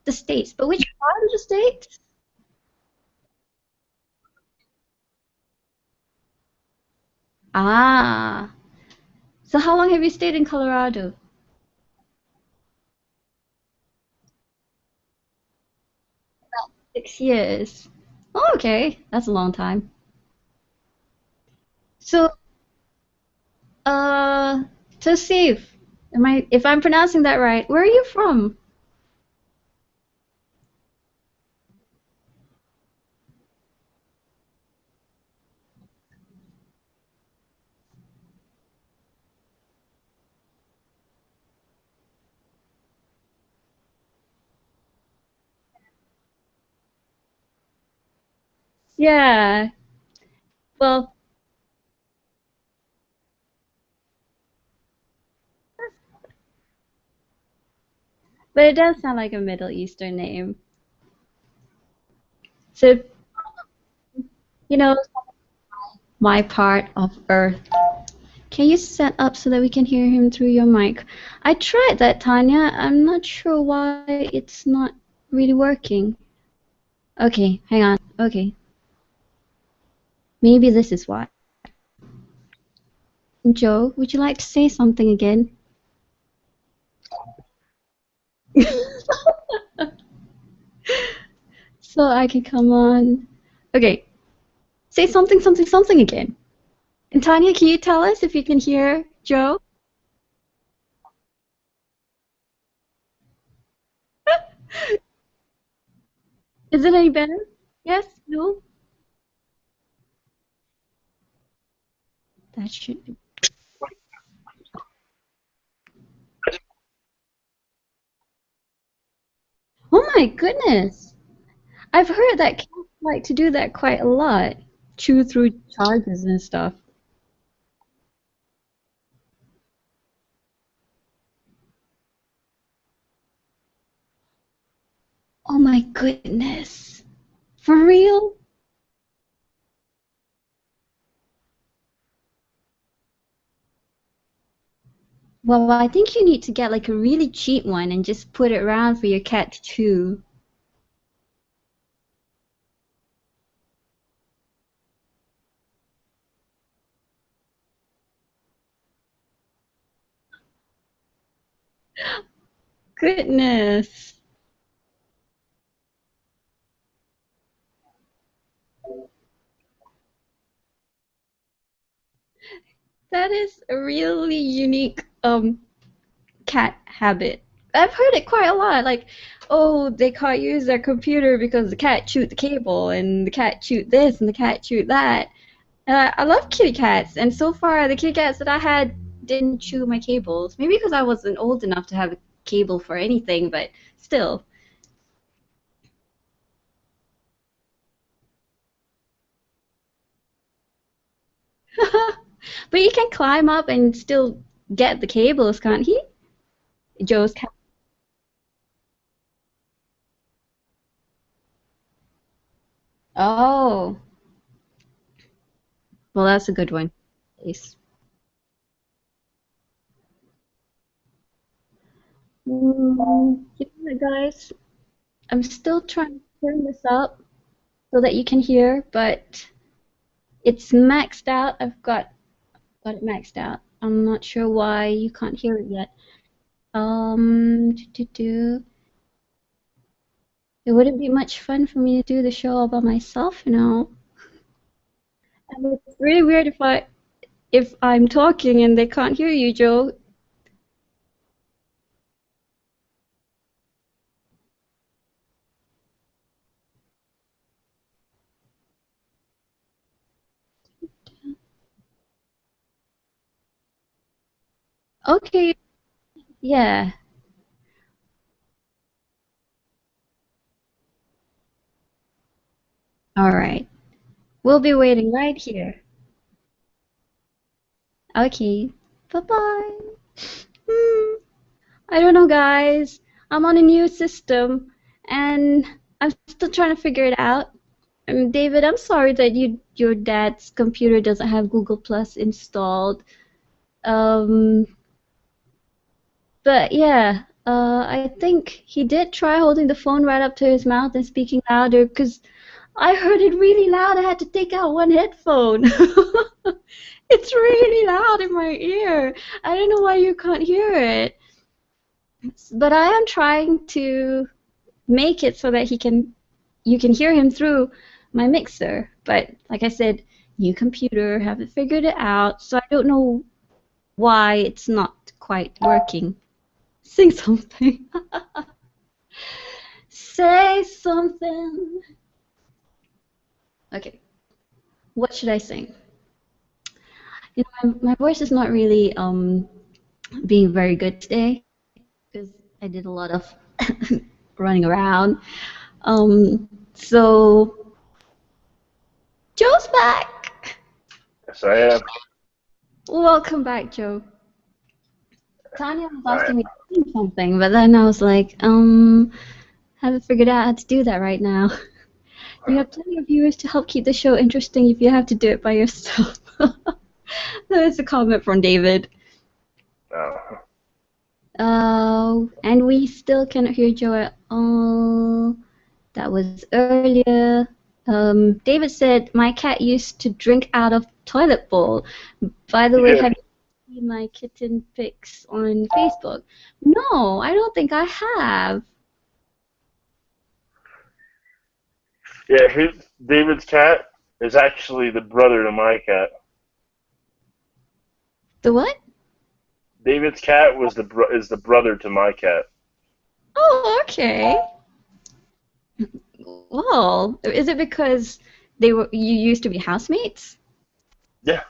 the States, but which part of the States? Ah, so how long have you stayed in Colorado? 6 years. Oh, okay, that's a long time. So, uh, Tosif, if I'm pronouncing that right, where are you from? Yeah, well, but it does sound like a Middle Eastern name. So, you know, my part of Earth. Can you set up so that we can hear him through your mic? I tried that, Tanya. I'm not sure why it's not really working. Okay, hang on. Okay, maybe this is why. Joe, would you like to say something again? So I can come on. Okay, say something, something, something again. And Tanya, can you tell us if you can hear Joe? Is it any better? Yes? No? That should be. Oh my goodness! I've heard that cats like to do that quite a lot. Chew through charges and stuff. Oh my goodness. For real? Well, I think you need to get like a really cheap one and just put it around for your cat to chew. Goodness. That is a really unique cat habit. I've heard it quite a lot. Like, oh, they can't use their computer because the cat chewed the cable, and the cat chewed this, and the cat chewed that. And I love kitty cats, and so far the kitty cats that I had didn't chew my cables. Maybe because I wasn't old enough to have a cable for anything, but still. But he can climb up and still get the cables, can't he? Joe's cat. Oh, well, that's a good one. Yes. You know what, guys? I'm still trying to turn this up so that you can hear, but it's maxed out. Got it maxed out. I'm not sure why you can't hear it yet. Do. It wouldn't be much fun for me to do the show all by myself, you know. And it's really weird if I'm talking and they can't hear you, Joe. Okay, yeah. All right. We'll be waiting right here. Okay. Bye-bye. Hmm. I don't know, guys. I'm on a new system, and I'm still trying to figure it out. David, I'm sorry that your dad's computer doesn't have Google Plus installed. Um, but yeah, I think he did try holding the phone right up to his mouth and speaking louder because I heard it really loud. I had to take out one headphone. It's really loud in my ear. I don't know why you can't hear it. But I am trying to make it so that you can hear him through my mixer. But like I said, new computer, haven't figured it out, so I don't know why it's not quite working. Sing something. Say something. Okay, what should I sing? You know, my voice is not really being very good today because I did a lot of running around. So Joe's back. Yes, I am. Welcome back, Joe. Tanya was All asking right. me to sing something, but then I was like, haven't figured out how to do that right now. You have plenty of viewers to help keep the show interesting if you have to do it by yourself. That is a comment from David. Uh, And we still cannot hear Joe at all. That was earlier. David said, my cat used to drink out of toilet bowl. By the way, yeah. see my kitten pics on Facebook. No, I don't think I have. Yeah, David's cat is actually the brother to my cat. The what? David's cat is the brother to my cat. Oh, okay. Well, is it because you used to be housemates? Yeah,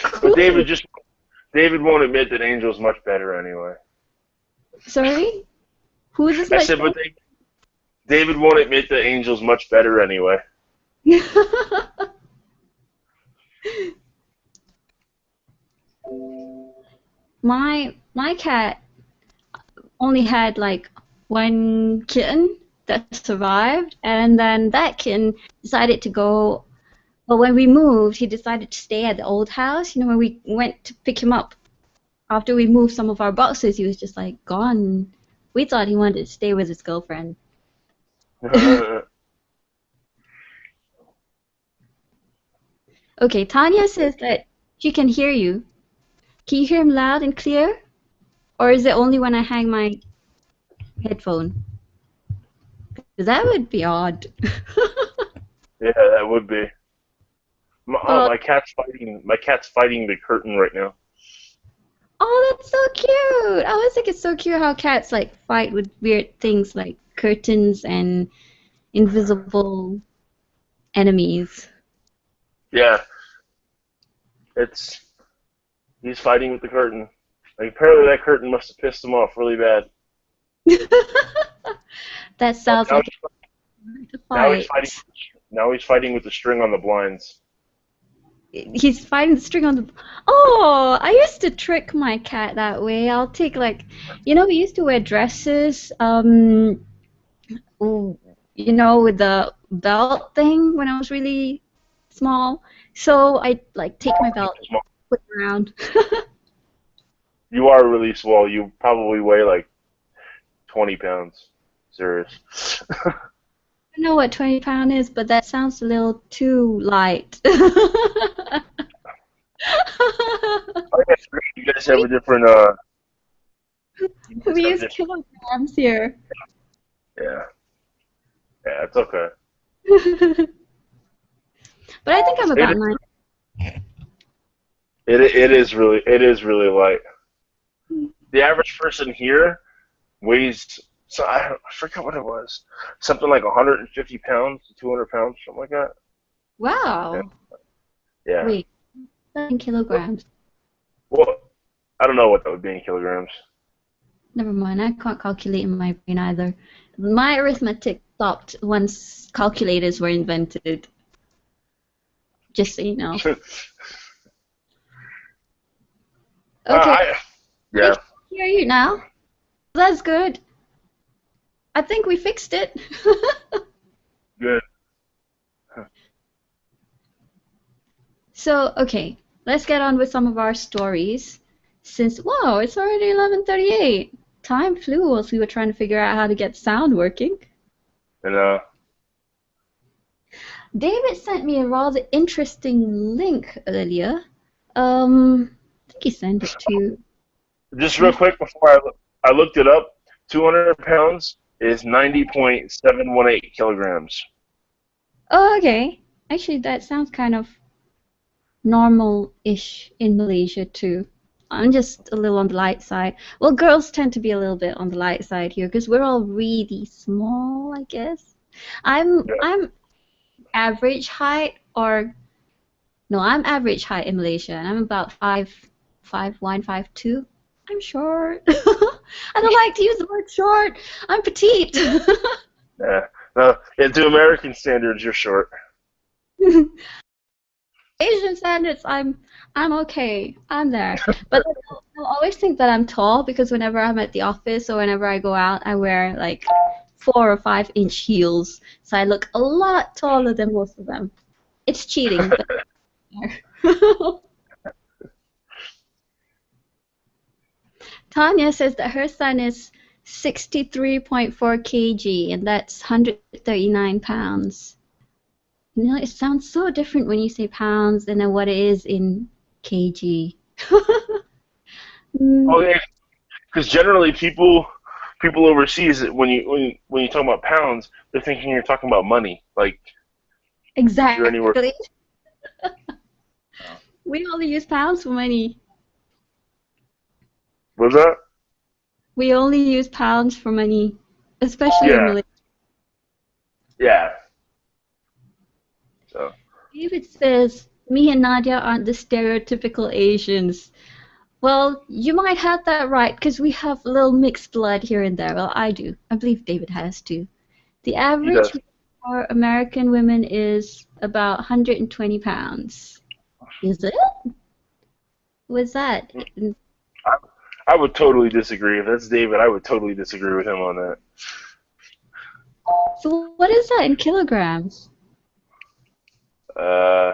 but Cool. David won't admit that Angel's much better anyway. Sorry? Who is this I much said, but David won't admit that Angel's much better anyway. better? My cat only had like one kitten that survived, and then that kitten decided to go. But when we moved, he decided to stay at the old house. You know, when we went to pick him up after we moved some of our boxes, he was just like gone. We thought he wanted to stay with his girlfriend. Okay, Tanya says that she can hear you. Can you hear him loud and clear? Or is it only when I hang my headphone? 'Cause that would be odd. Yeah, that would be. Oh, Oh, my cat's fighting. My cat's fighting the curtain right now. oh, that's so cute. I always think it's so cute how cats like fight with weird things like curtains and invisible enemies. Yeah, it's he's fighting with the curtain. Like apparently that curtain must have pissed him off really bad. That Oh, sounds like a now he's fight. fighting. Now he's fighting with the string on the blinds. He's fighting the string on the. Oh, I used to trick my cat that way. I'll take like, we used to wear dresses, with the belt thing when I was really small. So I like take my belt, put it around. You are really small. You probably weigh like 20 pounds. Serious. I don't know what 20 pound is, but that sounds a little too light. I guess you guys have a different. You guys We have use different. kilograms here. Yeah. Yeah, it's okay. But I think I'm It about nine. it is really light. The average person here weighs. So I forget what it was. Something like 150 pounds to 200 pounds, something like that. Yeah. Wow. Yeah. Wait, in kilograms. Well, I don't know what that would be in kilograms. Never mind, I can't calculate in my brain either. My arithmetic stopped once calculators were invented. Just so you know. Okay, I Yeah. can hear you now. That's good. I think we fixed it. Good. So, okay, let's get on with some of our stories. Since, wow, it's already 11:38. Time flew whilst we were trying to figure out how to get sound working. And David sent me a rather interesting link earlier. I think he sent it to. just real quick before I looked it up, 200 pounds is 90.718 kilograms. Oh, okay. Actually, that sounds kind of normal-ish in Malaysia too. I'm just a little on the light side. Well, girls tend to be a little bit on the light side here because we're all really small, I guess. I'm average height, or no, I'm average height in Malaysia, and I'm about 5'1", 5'2". I'm short. I don't like to use the word short. I'm petite. Yeah. No, to American standards, you're short. Asian standards, I'm okay. I'm there. But they'll always think that I'm tall because whenever I'm at the office or whenever I go out, I wear like 4 or 5 inch heels. So I look a lot taller than most of them. It's cheating, but Tanya says that her son is 63.4 kg, and that's 139 pounds. You know, it sounds so different when you say pounds than what it is in kg. Oh yeah, because generally people overseas when you talk about pounds, they're thinking you're talking about money. Like if you're anywhere. Exactly. We only use pounds for money. What's that? We only use pounds for money, especially in Yeah, Malaysia. yeah. So David says, me and Nadia aren't the stereotypical Asians. Well, you might have that right, because we have a little mixed blood here and there. Well, I do. I believe David has too. The he average does. for American women is about 120 pounds. Is it? What's that? I, I would totally disagree. If that's David, I would totally disagree with him on that. So what is that in kilograms? Uh,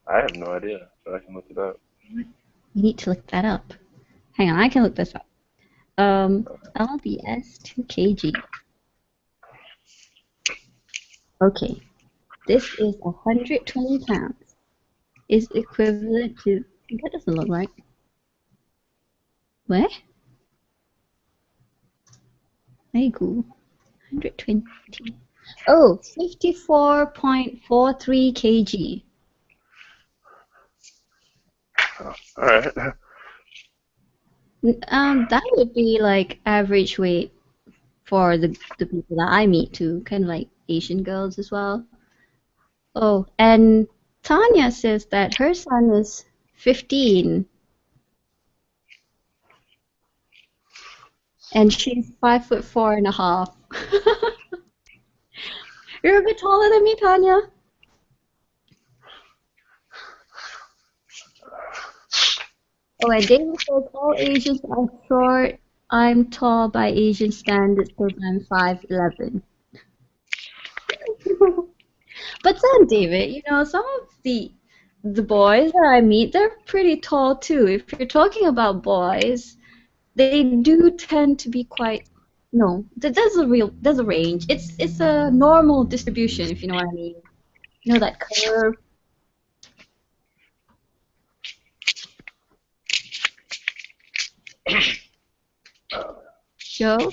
I have no idea, but I can look it up. You need to look that up. Hang on, I can look this up. LBS 2 kg. Okay, this is 120 pounds. Is equivalent to, that doesn't look right. What? Very cool. 120. Oh, 54.43 kg. All right. That would be like average weight for the people that I meet too, kind of like Asian girls as well. Oh, and Tanya says that her son is 15 and she's 5'4.5". You're a bit taller than me, Tanya. Oh, and David says all Asians are short. I'm tall by Asian standards because I'm 5'11". But then, David, some of the boys that I meet, they're pretty tall too. If you're talking about boys, they do tend to be quite. No, there's a range. It's a normal distribution, if you know what I mean. You know that curve. Joe?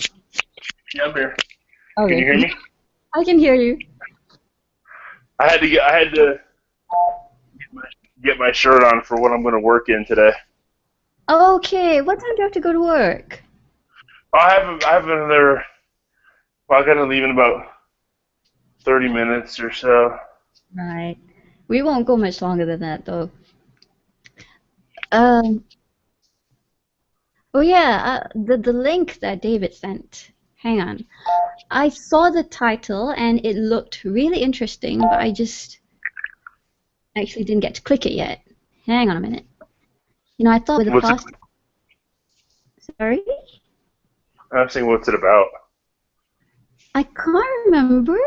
Yeah, I'm here. Can you Okay. hear me? I can hear you. I had to get my shirt on for what I'm going to work in today. Okay, what time do you have to go to work? I have another. Well, I got to leave in about 30 minutes or so. Right. We won't go much longer than that, though. Um. Oh yeah, the link that David sent. Hang on. I saw the title and it looked really interesting, but I just actually didn't get to click it yet. Hang on a minute. I thought with the What's it? fast. Sorry? I'm saying, what's it about? I can't remember.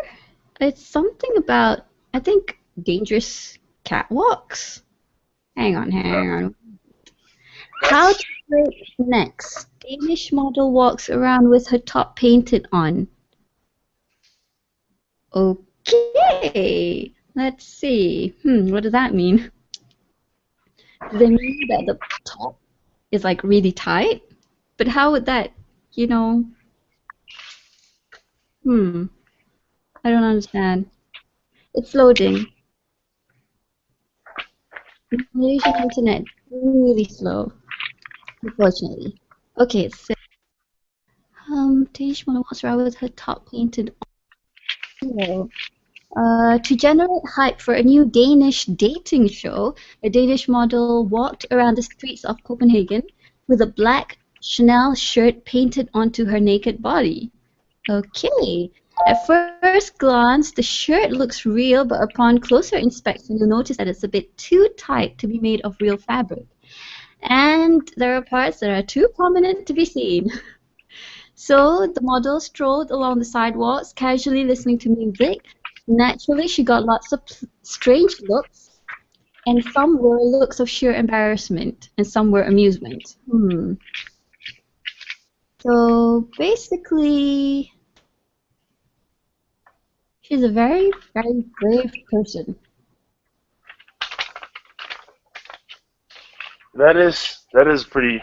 It's something about, I think, dangerous catwalks. Hang on. How to break necks. Danish model walks around with her top painted on. Okay. Let's see. What does that mean? Do they mean that the top is like really tight? But how would that, I don't understand. It's loading. Malaysian internet really slow, unfortunately. Okay, so Danish model walks around with her top painted on. To generate hype for a new Danish dating show, a Danish model walked around the streets of Copenhagen with a black Chanel shirt painted onto her naked body. Okay. At first glance, the shirt looks real, but upon closer inspection, you'll notice that it's a bit too tight to be made of real fabric. And there are parts that are too prominent to be seen. So the model strolled along the sidewalks, casually listening to music. Naturally, she got lots of strange looks, and some were looks of sheer embarrassment, and some were amusement. So basically, she's a very, very brave person. that is pretty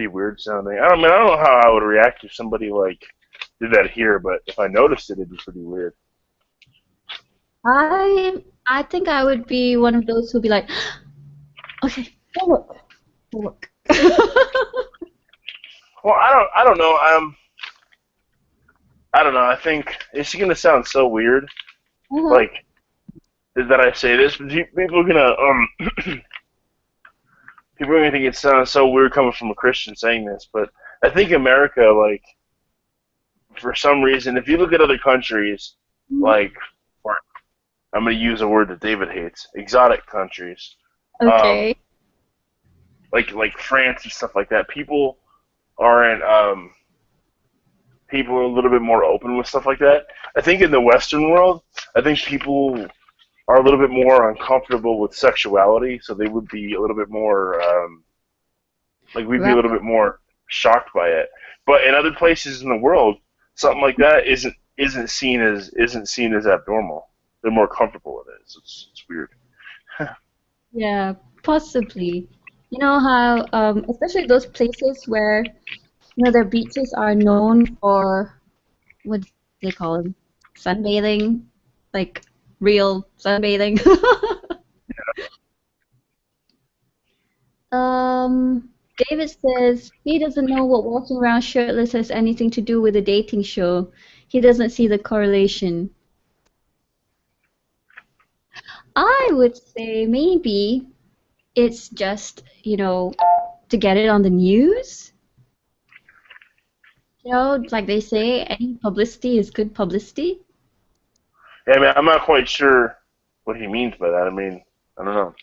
weird sounding. I don't know how I would react if somebody like did that here, but if I noticed it, it'd be pretty weird. I think I would be one of those who'd be like, okay, don't look, don't look. Well, I don't know. I don't know. I think it's gonna sound so weird, Uh-huh. like that I say this, but people are gonna people are gonna think it sounds so weird coming from a Christian saying this, but I think America, like, for some reason, if you look at other countries, like, or I'm gonna use a word that David hates, exotic countries, um, Okay. like France and stuff like that, aren't people are a little bit more open with stuff like that. I think in the Western world, I think people are a little bit more uncomfortable with sexuality, so they would be a little bit more like we'd be a Right. little bit more shocked by it. But in other places in the world, something like that isn't seen as abnormal. They're more comfortable with it. So it's weird. Yeah, possibly. You know how, especially those places where, their beaches are known for, what do they call them? Sunbathing? Like real sunbathing. Um, David says he doesn't know what walking around shirtless has anything to do with a dating show. He doesn't see the correlation. I would say maybe it's just, to get it on the news. Like they say, any publicity is good publicity. Yeah, I mean, I'm not quite sure what he means by that. I mean, I don't know.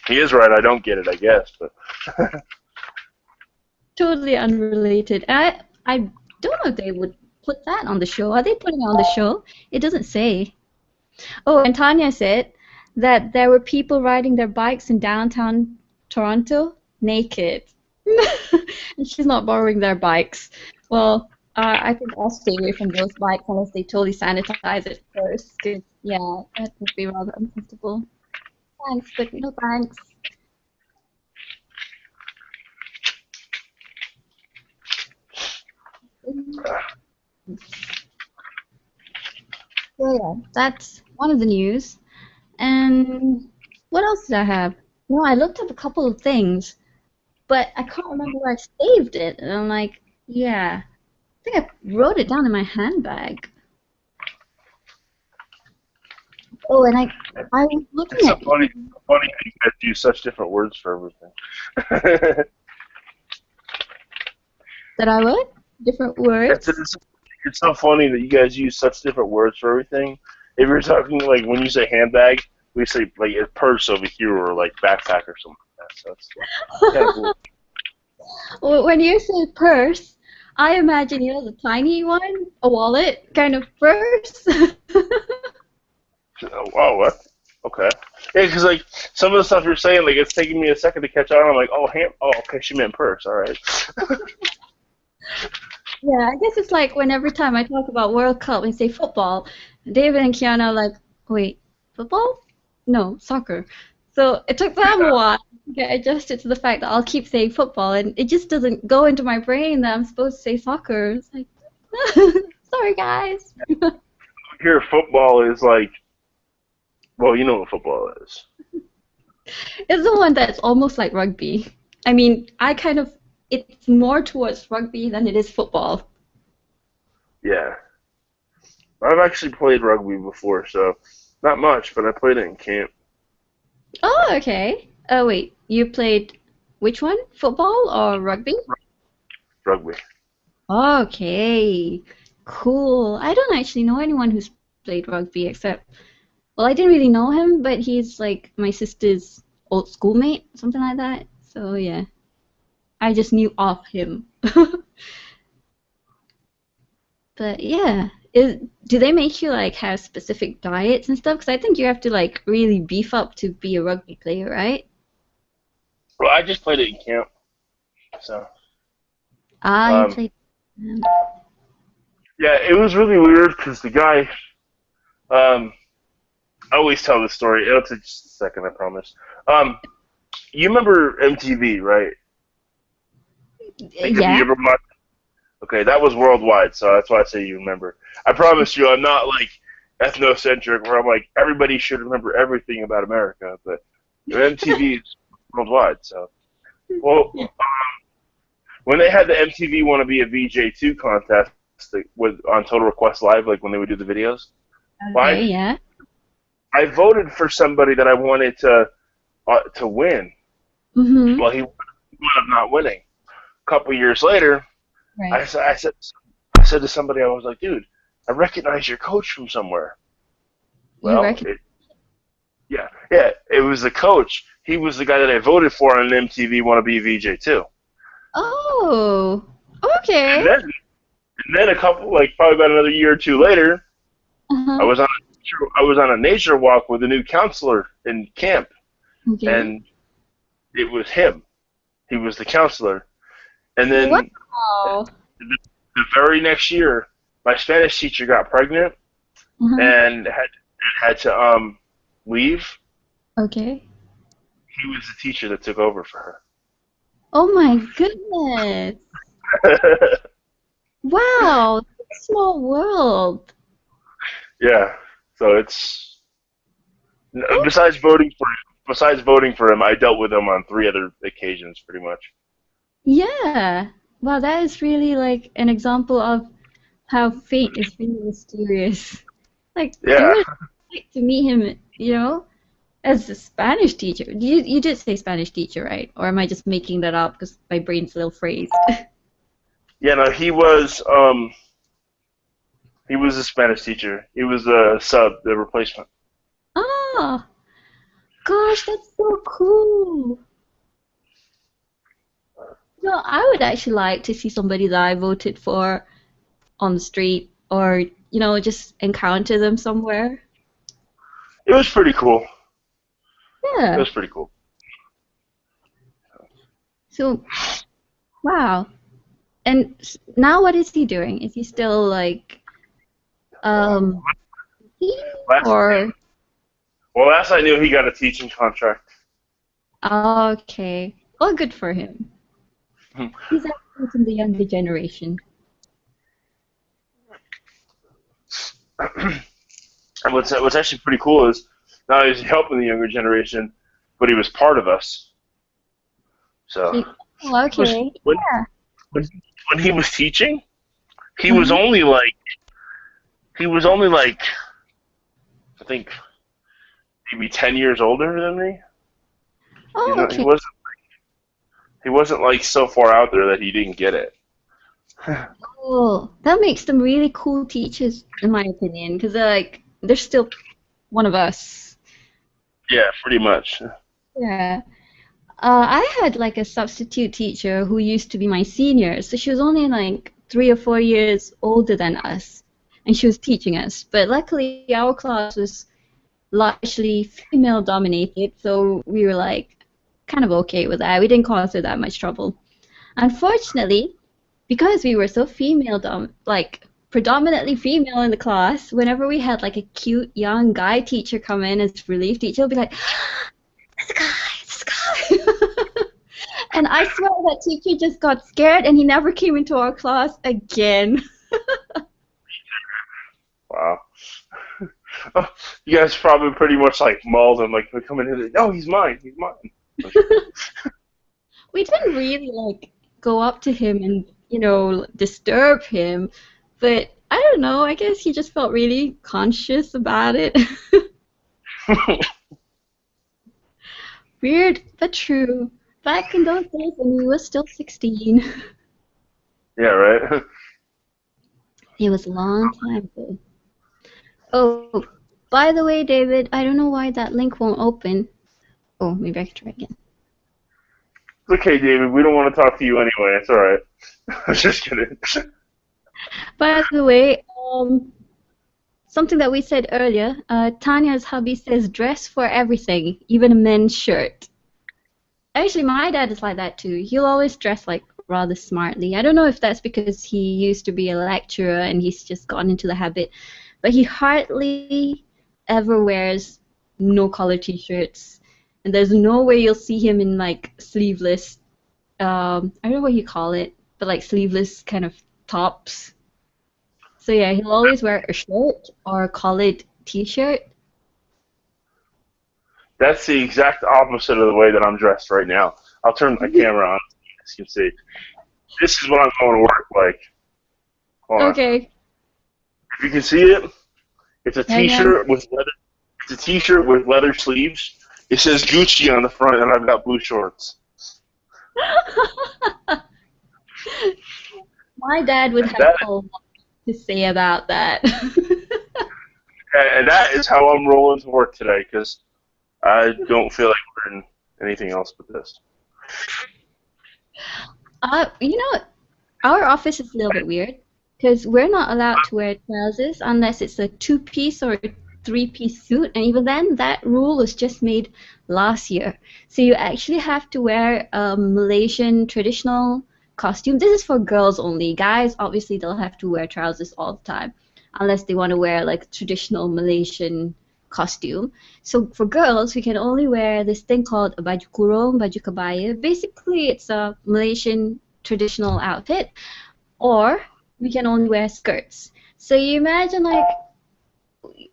He is right. I don't get it, I guess, but Totally unrelated. I don't know if they would put that on the show. Are they putting it on the show? It doesn't say. Oh, and Tanya said that there were people riding their bikes in downtown Toronto naked. And she's not borrowing their bikes. Well, I think I'll stay away from those bikes unless they totally sanitize it first. 'Cause, yeah, that would be rather uncomfortable. Thanks, but no thanks. So yeah, that's one of the news. And what else did I have? I looked up a couple of things, but I can't remember where I saved it. And I'm like, yeah, I think I wrote it down in my handbag. Oh, and I was it's looking so at funny how you guys use such different words for everything. that I wrote different it's, words. it's it's so funny that you guys use such different words for everything. If you're talking like when you say handbag, we say like a purse over here or like backpack or something like that. So it's kind of cool. Well, when you say purse, I imagine, the tiny one, a wallet kind of purse. Oh, what? Okay. Yeah, because like some of the stuff you're saying, like it's taking me a second to catch on. I'm like, oh, oh, okay, she meant purse. All right. Yeah, I guess it's like when every time I talk about World Cup and say football, David and Kiana are like, wait, football? No, soccer. So it took them a while to get adjusted to the fact that I'll keep saying football, and it just doesn't go into my brain that I'm supposed to say soccer. It's like, sorry, guys. Here, football is like, well, you know what football is. It's the one that's almost like rugby. I mean, it's more towards rugby than it is football. Yeah. I've actually played rugby before, so not much, but I played it in camp. Oh, okay. Oh, wait, you played which one? Football or rugby? Rugby. Okay, cool. I don't actually know anyone who's played rugby except, well, I didn't really know him, but he's like my sister's old schoolmate, something like that. So yeah, I just knew of him. But yeah, do they make you like have specific diets and stuff? Because I think you have to like really beef up to be a rugby player, right? Well, I just played it in camp, so Ah, you um, played. yeah, it was really weird because the guy. I always tell this story. It'll take just a second, I promise. Um, You remember MTV, right? Like, have you Yeah. ever watched? Okay, that was worldwide, so that's why I say you remember. I promise you, I'm not like ethnocentric, where I'm like everybody should remember everything about America, but MTV is worldwide. So, well, Yeah. when they had the MTV Want to Be a VJ2 contest that was on Total Request Live, like when they would do the videos, well, Okay. Yeah. I voted for somebody that I wanted to win. Mhm. Well, he wound up not winning. A couple years later, Right. I said to somebody, I was like, dude, I recognize your coach from somewhere. You Well, reckon? yeah, it was the coach. He was the guy that I voted for on MTV Want to Be VJ too. Oh. And Okay. then, and then a couple, like probably about another year or two later, I Uh-huh. was on I was on a nature walk with a new counselor in camp, Okay. and it was him. He was the counselor. And then Wow. the very next year, my Spanish teacher got pregnant Uh-huh. and had to leave. Okay. He was the teacher that took over for Oh my goodness. her. Wow. Small world. Yeah. So it's Oh, besides voting for him, I dealt with him on three other occasions, pretty much. yeah. Wow, that is really like an example of how fate is really mysterious. Like you Yeah. would like to meet him, as a Spanish teacher. You did say Spanish teacher, right? Or am I just making that up because my brain's a little phrased? Yeah. No, he was a Spanish teacher. He was the sub, the replacement. Oh, gosh, that's so cool. I would actually like to see somebody that I voted for on the street or, just encounter them somewhere. It was pretty cool. It Yeah. was pretty cool. So, wow. And now what is he doing? Is he still like, um, Last or, last I knew, he got a teaching contract. okay. Well, good for him. He's actually from the younger generation. And what's actually pretty cool is not only is he helping the younger generation, but he was part of us. So He, oh, he was okay. when, when he was teaching, he was Uh-huh. only like he was only like I think maybe 10 years older than me. He's Oh, not okay. he wasn't like so far out there that he didn't get it. Oh, that makes them really cool teachers, in my opinion, because they're still one of us. Yeah, pretty much. Yeah. I had like a substitute teacher who used to be my senior, so she was only like 3 or 4 years older than us, and she was teaching us. But luckily, our class was largely female dominated, so we were like kind of okay with that. We didn't cause her that much trouble. Unfortunately, because we were so like predominantly female in the class, whenever we had like a cute young guy teacher come in as relief teacher, he'll be like, this guy, this guy. And I swear that teacher just got scared and he never came into our class again. Wow. Oh, you guys probably pretty much like mauled him, like coming in. Oh, he's mine. He's mine. We didn't really like go up to him and, disturb him, but I don't know, I guess he just felt really conscious about it. Weird, but true. Back in those days when we were still 16. Yeah, right. It was a long time ago. Oh, by the way, David, I don't know why that link won't open. Oh, maybe I can try again. It's okay, David. We don't want to talk to you anyway. It's all right. I'm just kidding. By the way, something that we said earlier, Tanya's hubby says dress for everything, even a men's shirt. Actually, my dad is like that too. He'll always dress like rather smartly. I don't know if that's because he used to be a lecturer and he's just gotten into the habit, but he hardly ever wears no collar t-shirts. and there's no way you'll see him in like sleeveless. I don't know what you call it, but like sleeveless kind of tops. So yeah, he'll always wear a shirt or a collared T-shirt. That's the exact opposite of the way that I'm dressed right now. I'll turn my camera on so you can see. This is what I'm going to work like. Hold on. Okay. If you can see it, it's a Hang on. T-shirt with leather. It's a T-shirt with leather sleeves. It says Gucci on the front, and I've got blue shorts. My dad would have a lot to say about that. And that is how I'm rolling to work today, because I don't feel like wearing anything else but this. You know, our office is a little bit weird because we're not allowed to wear trousers unless it's a two-piece or a three-piece suit, and even then, that rule was just made last year. So you actually have to wear a Malaysian traditional costume. This is for girls only. Guys, obviously, they'll have to wear trousers all the time unless they want to wear like traditional Malaysian costume. So for girls, we can only wear this thing called a baju kurung, baju kebaya. Basically, it's a Malaysian traditional outfit, or we can only wear skirts. So you imagine like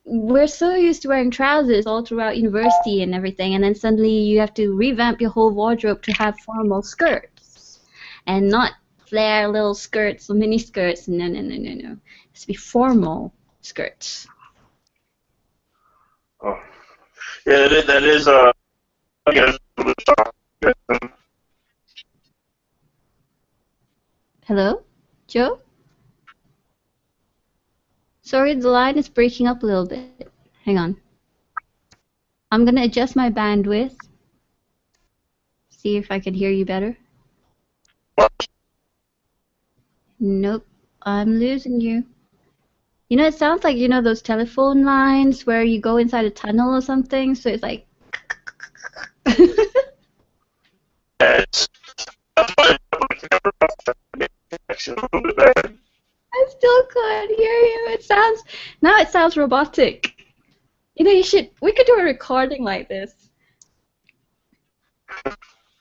we're so used to wearing trousers all throughout university and everything, and then suddenly you have to revamp your whole wardrobe to have formal skirts and not flare little skirts or mini skirts. No, no, no, no, no. It has to be formal skirts. Oh. Yeah, that is I guess. Hello? Joe? Sorry, the line is breaking up a little bit. Hang on. I'm going to adjust my bandwidth. See if I can hear you better. Nope. I'm losing you. You know, it sounds like, you know, those telephone lines where you go inside a tunnel or something, so it's like... I still can't hear you. Now it sounds robotic. You know, we could do a recording like this.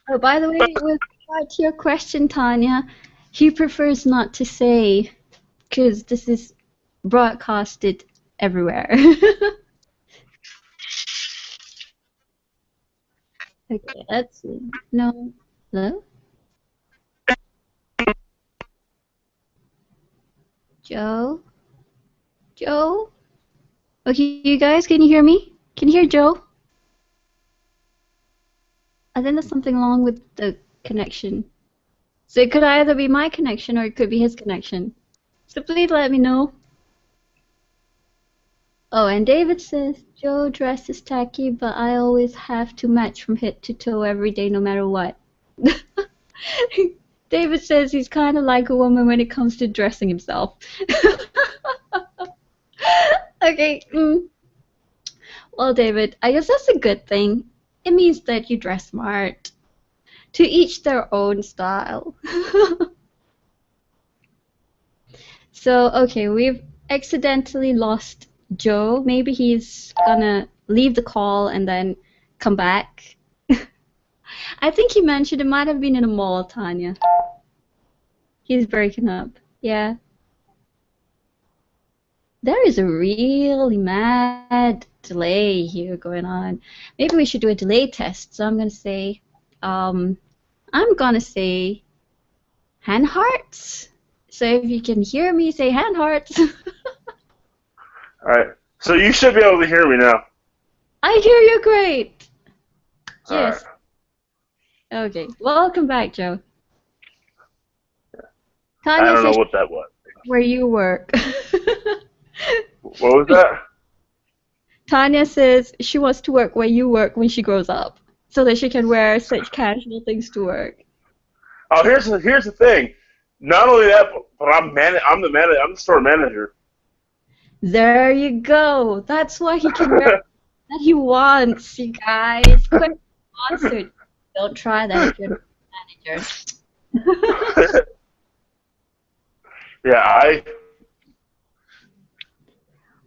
Oh, by the way, with regard to your question, Tanya, he prefers not to say, because this is broadcasted everywhere. Okay, let's see. No. Hello? Joe? Joe? Okay, you guys, can you hear me? Can you hear Joe? I think there's something wrong with the connection. So it could either be my connection or it could be his connection. So please let me know. Oh, and David says, Joe dress is tacky, but I always have to match from head to toe every day, no matter what. David says he's kind of like a woman when it comes to dressing himself. Okay. Well, David, I guess that's a good thing. It means that you dress smart. To each their own style. So, okay, we've accidentally lost Joe. Maybe he's gonna leave the call and then come back. I think he mentioned it might have been in a mall, Tanya. He's breaking up. Yeah. There is a really mad delay here going on. Maybe we should do a delay test. So I'm gonna say hand hearts. So if you can hear me, say hand hearts. Alright. So you should be able to hear me now. I hear you great. Yes. Right. Okay. Welcome back, Joe. I Tanya don't know says what that was. where you work. What was that? Tanya says she wants to work where you work when she grows up, so that she can wear such casual things to work. Oh, here's the thing. Not only that, but I'm the store manager. There you go. That's why he can wear that he wants, you guys. Quick sponsored. Don't try that if you're not a manager. Yeah,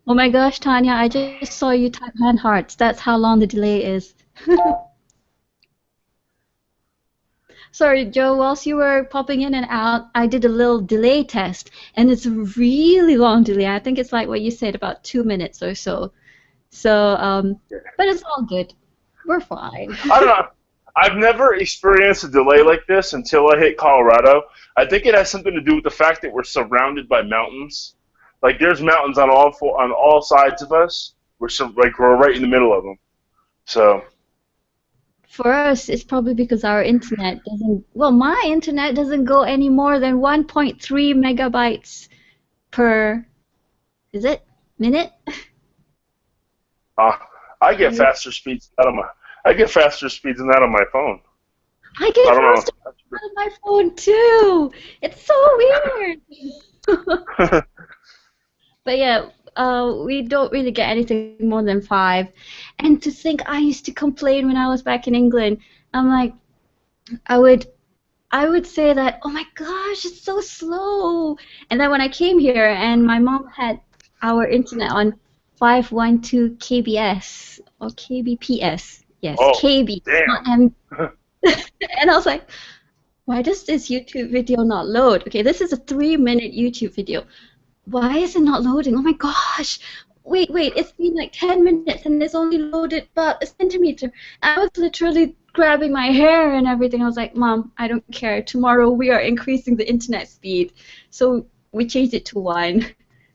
Oh my gosh, Tanya, I just saw you type hand hearts. That's how long the delay is. Sorry, Joe, whilst you were popping in and out, I did a little delay test, and it's a really long delay. I think it's like what you said, about 2 minutes or so. So, but it's all good. We're fine. I don't know. I've never experienced a delay like this until I hit Colorado. I think it has something to do with the fact that we're surrounded by mountains. Like there's mountains on all sides of us. We're right in the middle of them. So. For us, it's probably because our internet doesn't. Well, my internet doesn't go any more than 1.3 megabytes per. Is it minute? I get faster speeds than that on my. I get faster speeds than that on my phone. I get faster speeds on my phone too. It's so weird. But yeah, we don't really get anything more than 5. And to think, I used to complain when I was back in England. I'm like, I would say that, oh my gosh, it's so slow. And then when I came here and my mom had our internet on 512 kbs or kbps. Yes, oh, KB. Damn. And I was like, why does this YouTube video not load? Okay, this is a 3-minute YouTube video. Why is it not loading? Oh my gosh. Wait, it's been like 10 minutes and it's only loaded about a centimeter. I was literally grabbing my hair and everything. I was like, Mom, I don't care. Tomorrow we are increasing the internet speed. So we changed it to 1,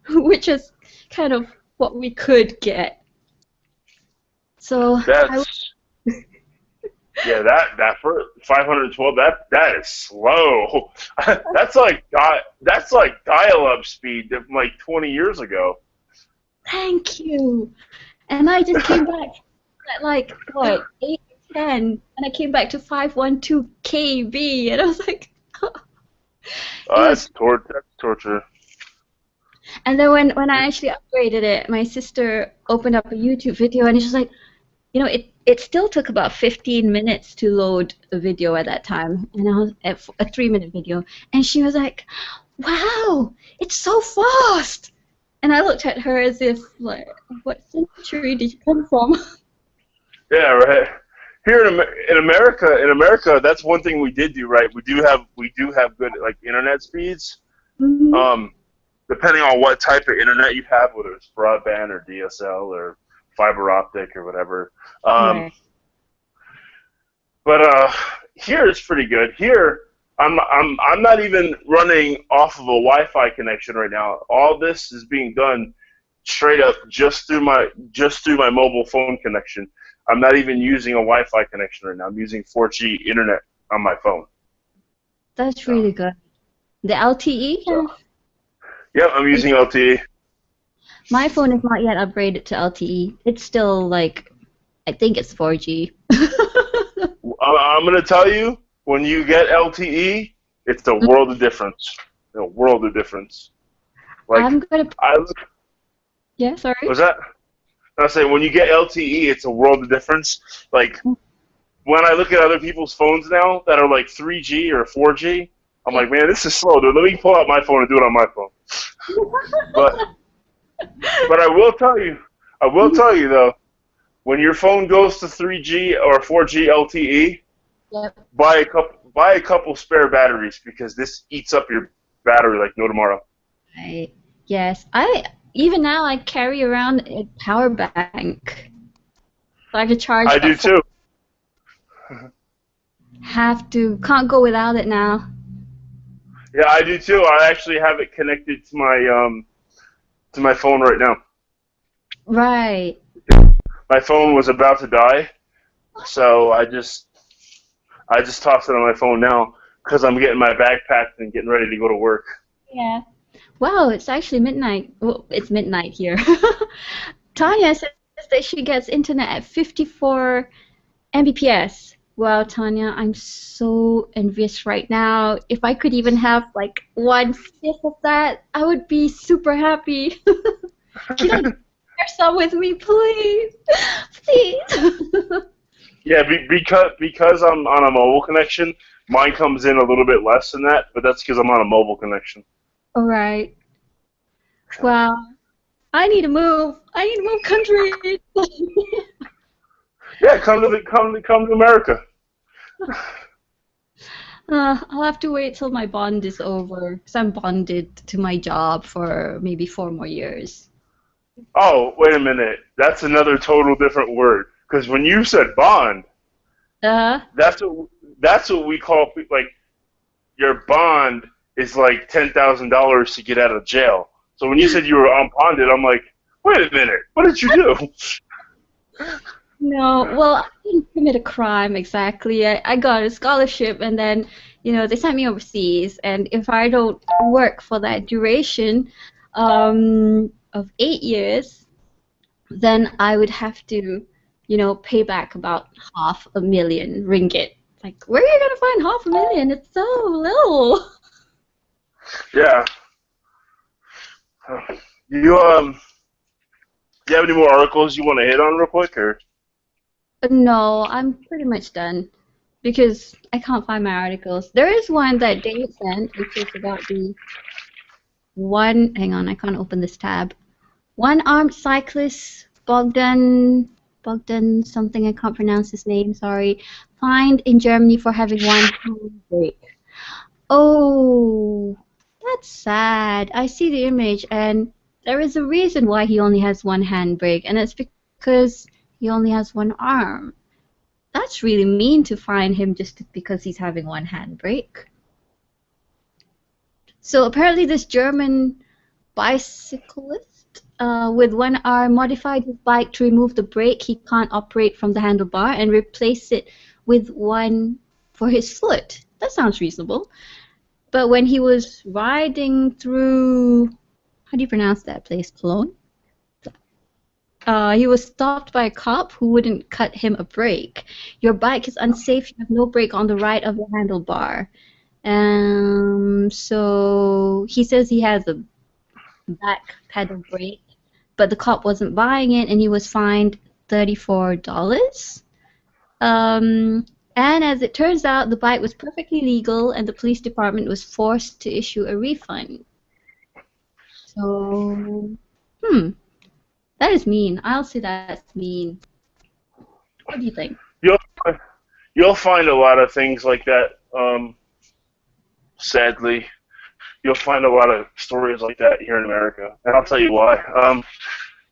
which is kind of what we could get. So yeah, that for 512, that is slow. that's like dial-up speed from like 20 years ago. Thank you. And I just came back at like what 8 or 10, and I came back to 512 KB, and I was like, that's torture. And then when I actually upgraded it, my sister opened up a YouTube video, and it's just like, you know, it still took about 15 minutes to load a video at that time, and I was at a 3-minute video, and she was like, wow, it's so fast. And I looked at her as if, like, what century did you come from? Yeah, right. Here in America, that's one thing we did do right. We do have good like internet speeds. Mm-hmm. Depending on what type of internet you have, whether it's broadband or DSL or fiber optic or whatever. Right. But here it's pretty good. Here I'm not even running off of a Wi-Fi connection right now. All this is being done straight up just through my mobile phone connection. I'm not even using a Wi-Fi connection right now. I'm using 4G internet on my phone. That's really good. The LTE? Yep, I'm using LTE. My phone is not yet upgraded to LTE. It's still like, I think it's 4G. I'm going to tell you, when you get LTE, it's a world of difference. A world of difference. Like, Yeah, sorry? Was that? I say when you get LTE, it's a world of difference. Like, when I look at other people's phones now that are like 3G or 4G, I'm like, man, this is slow, dude. Let me pull out my phone and do it on my phone. But I will tell you though, when your phone goes to 3G or 4G LTE, yep. buy a couple spare batteries because this eats up your battery like no tomorrow. Right. Yes. Even now I carry around a power bank, so I can charge. I do too. Can't go without it now. Yeah, I do too. I actually have it connected to my phone right now. Right. My phone was about to die, so I just tossed it on my phone now because I'm getting my bag packed and getting ready to go to work. Yeah. Wow, it's actually midnight. Well, it's midnight here. Tanya says that she gets internet at 54 Mbps. Wow, Tanya, I'm so envious right now. If I could even have like 1/5 of that, I would be super happy. Can I share some with me, please? Please. Yeah, because I'm on a mobile connection, mine comes in a little bit less than that, but that's because I'm on a mobile connection. All right. Well, I need to move. I need to move country. Yeah, come to America. I'll have to wait till my bond is over, because I'm bonded to my job for maybe 4 more years. Oh, wait a minute. That's another total different word. Because when you said bond, Uh, that's what that's what we call like your bond is like $10,000 to get out of jail. So when you said you were unbonded, I'm like, wait a minute, what did you do? no, well, I didn't commit a crime exactly. I got a scholarship, and then, they sent me overseas, and if I don't work for that duration of 8 years, then I would have to, pay back about 500,000 ringgit. Like, where are you gonna find 500,000? It's so little. Yeah. You do you have any more articles you want to hit on real quick, or? No, I'm pretty much done because I can't find my articles. There is one that David sent, which is about the one. Hang on, I can't open this tab. One armed cyclist, Bogdan something, I can't pronounce his name, sorry, fined in Germany for having one handbrake. Oh, that's sad. I see the image, and there is a reason why he only has one handbrake, and it's because he only has one arm. That's really mean to fine him just because he's having one handbrake. So apparently this German bicyclist with one arm modified his bike to remove the brake he can't operate from the handlebar and replace it with one for his foot. That sounds reasonable. But when he was riding through, how do you pronounce that place, Cologne? He was stopped by a cop who wouldn't cut him a brake. Your bike is unsafe. You have no brake on the right of the handlebar. So he says he has a back pedal brake, but the cop wasn't buying it, and he was fined $34. And as it turns out, the bike was perfectly legal, and the police department was forced to issue a refund. So, that is mean. I'll say that's mean. What do you think? You'll you'll find a lot of things like that. Sadly, you'll find a lot of stories like that here in America, and I'll tell you why.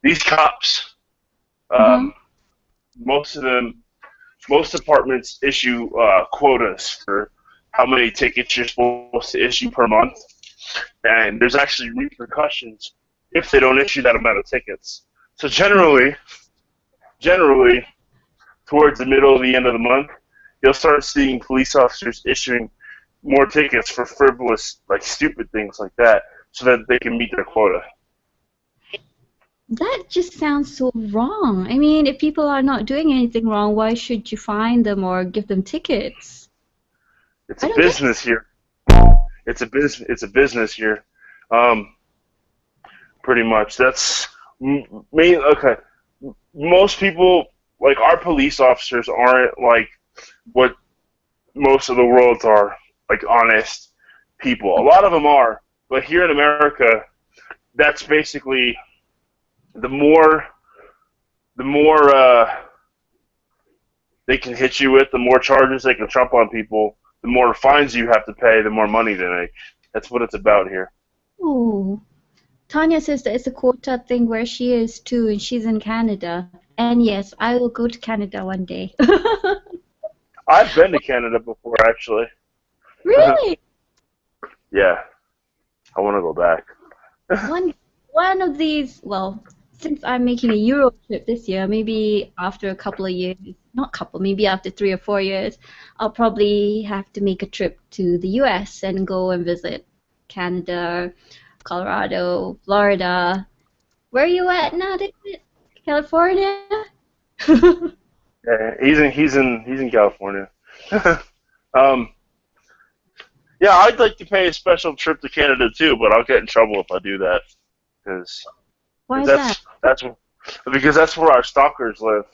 These cops, Mm-hmm. most of them, most departments issue quotas for how many tickets you're supposed to issue per month, and there's actually repercussions if they don't issue that amount of tickets. So generally, towards the middle of the end of the month, you'll start seeing police officers issuing more tickets for frivolous, like stupid things like that, so that they can meet their quota. That just sounds so wrong. I mean, if people are not doing anything wrong, why should you fine them or give them tickets? It's I a don't get business here. It's a business here. Um, Pretty much. That's main. Okay. Most people, like our police officers, aren't like what most of the world are, like honest people. A lot of them are, but here in America, that's basically the more the more they can hit you with, the more charges they can trump on people, the more fines you have to pay, the more money they make. That's what it's about here. Oh, Tanya says that it's a quota thing where she is too, and she's in Canada. And yes, I will go to Canada one day. I've been to Canada before, actually. Really? Yeah, I want to go back. One one of these, well, since I'm making a Euro trip this year, maybe after a couple of years, not couple, maybe after 3 or 4 years, I'll probably have to make a trip to the US and go and visit Canada, Colorado, Florida. Where are you at now, David? California? Yeah, he's in California. um, yeah, I'd like to pay a special trip to Canada too, but I'll get in trouble if I do that because Why is that? that's because that's where our stalkers live.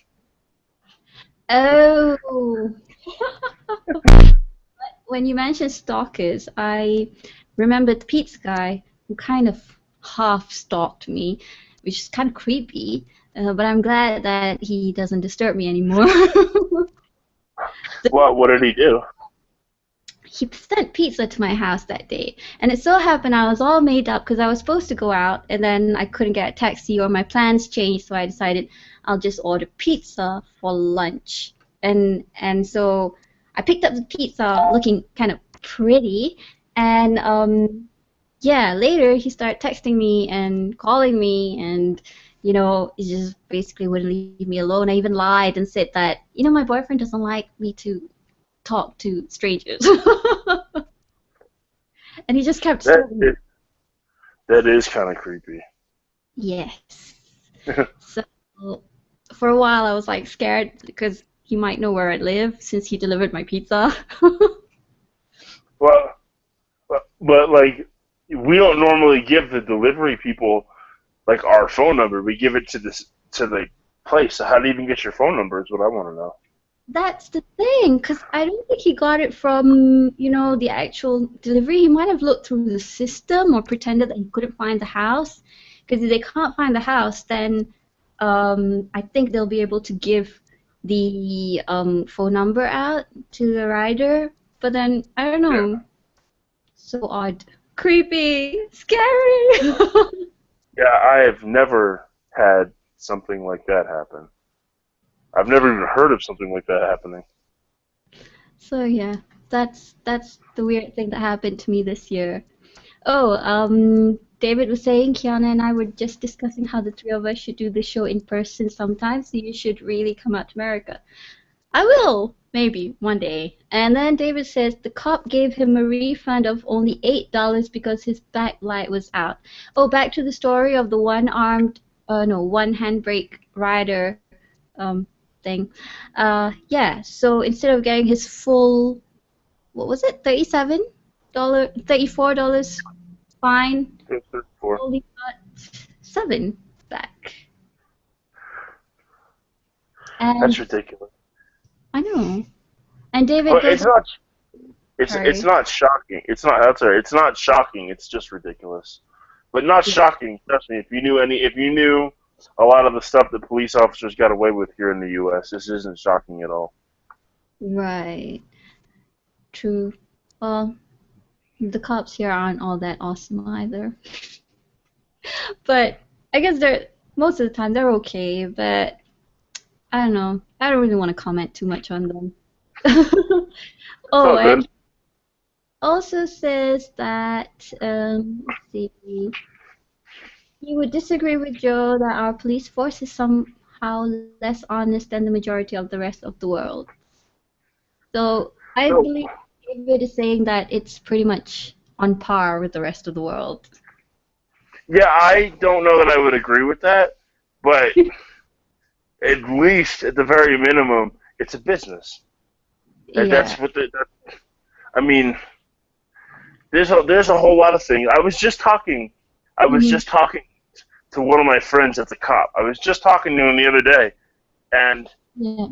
Oh, when you mentioned stalkers, I remembered the pizza guy who kind of half stalked me, which is kind of creepy. But I'm glad that he doesn't disturb me anymore. What did he do? he sent pizza to my house that day. And it so happened I was all made up because I was supposed to go out, and then I couldn't get a taxi or my plans changed, so I decided I'll just order pizza for lunch. And so I picked up the pizza looking kind of pretty, and yeah, later he started texting me and calling me, and he just basically wouldn't leave me alone. I even lied and said that, my boyfriend doesn't like me to talk to strangers. And he just kept stalking. That is kind of creepy. Yes. So for a while I was like scared because he might know where I live since he delivered my pizza. Well, but like, we don't normally give the delivery people like our phone number. We give it to the place. So how do you even get your phone number is what I want to know. That's the thing, because I don't think he got it from, the actual delivery. He might have looked through the system or pretended that he couldn't find the house. Because if they can't find the house, then I think they'll be able to give the phone number out to the rider. But then, I don't know. Yeah. So odd. Creepy. Scary. Yeah, I have never had something like that happen. I've never even heard of something like that happening. So yeah, that's the weird thing that happened to me this year. Oh, David was saying Kiana and I were just discussing how the three of us should do the show in person sometime, so you should really come out to America. I will, maybe, one day. And then David says the cop gave him a refund of only $8 because his backlight was out. Oh, back to the story of the one handbrake rider thing. Yeah, so instead of getting his full, what was it, $34 fine, only got $7 back. And that's ridiculous. I know. And David well, goes, it's not shocking. It's not shocking. It's just ridiculous. But not shocking. Trust me. If you knew a lot of the stuff that police officers got away with here in the U.S., this isn't shocking at all. Right. True. Well, the cops here aren't all that awesome either. But I guess most of the time they're okay, but I don't know. I don't really want to comment too much on them. Oh, and also says that, let's see, he would disagree with Joe that our police force is somehow less honest than the majority of the rest of the world. So I believe David is saying that it's pretty much on par with the rest of the world. Yeah, I don't know that I would agree with that, but at least, at the very minimum, it's a business. And that's what I mean, there's a whole lot of things. I was just talking to one of my friends that's a cop. I was just talking to him the other day, and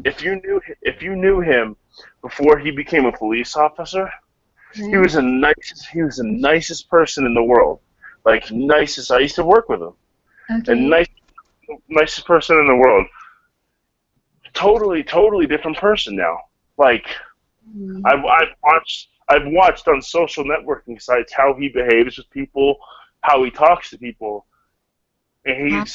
if you knew him before he became a police officer, he was the nicest person in the world. Like, nicest. I used to work with him. Okay. And nicest person in the world. Totally different person now. Like, I've watched on social networking sites how he behaves with people, how he talks to people, and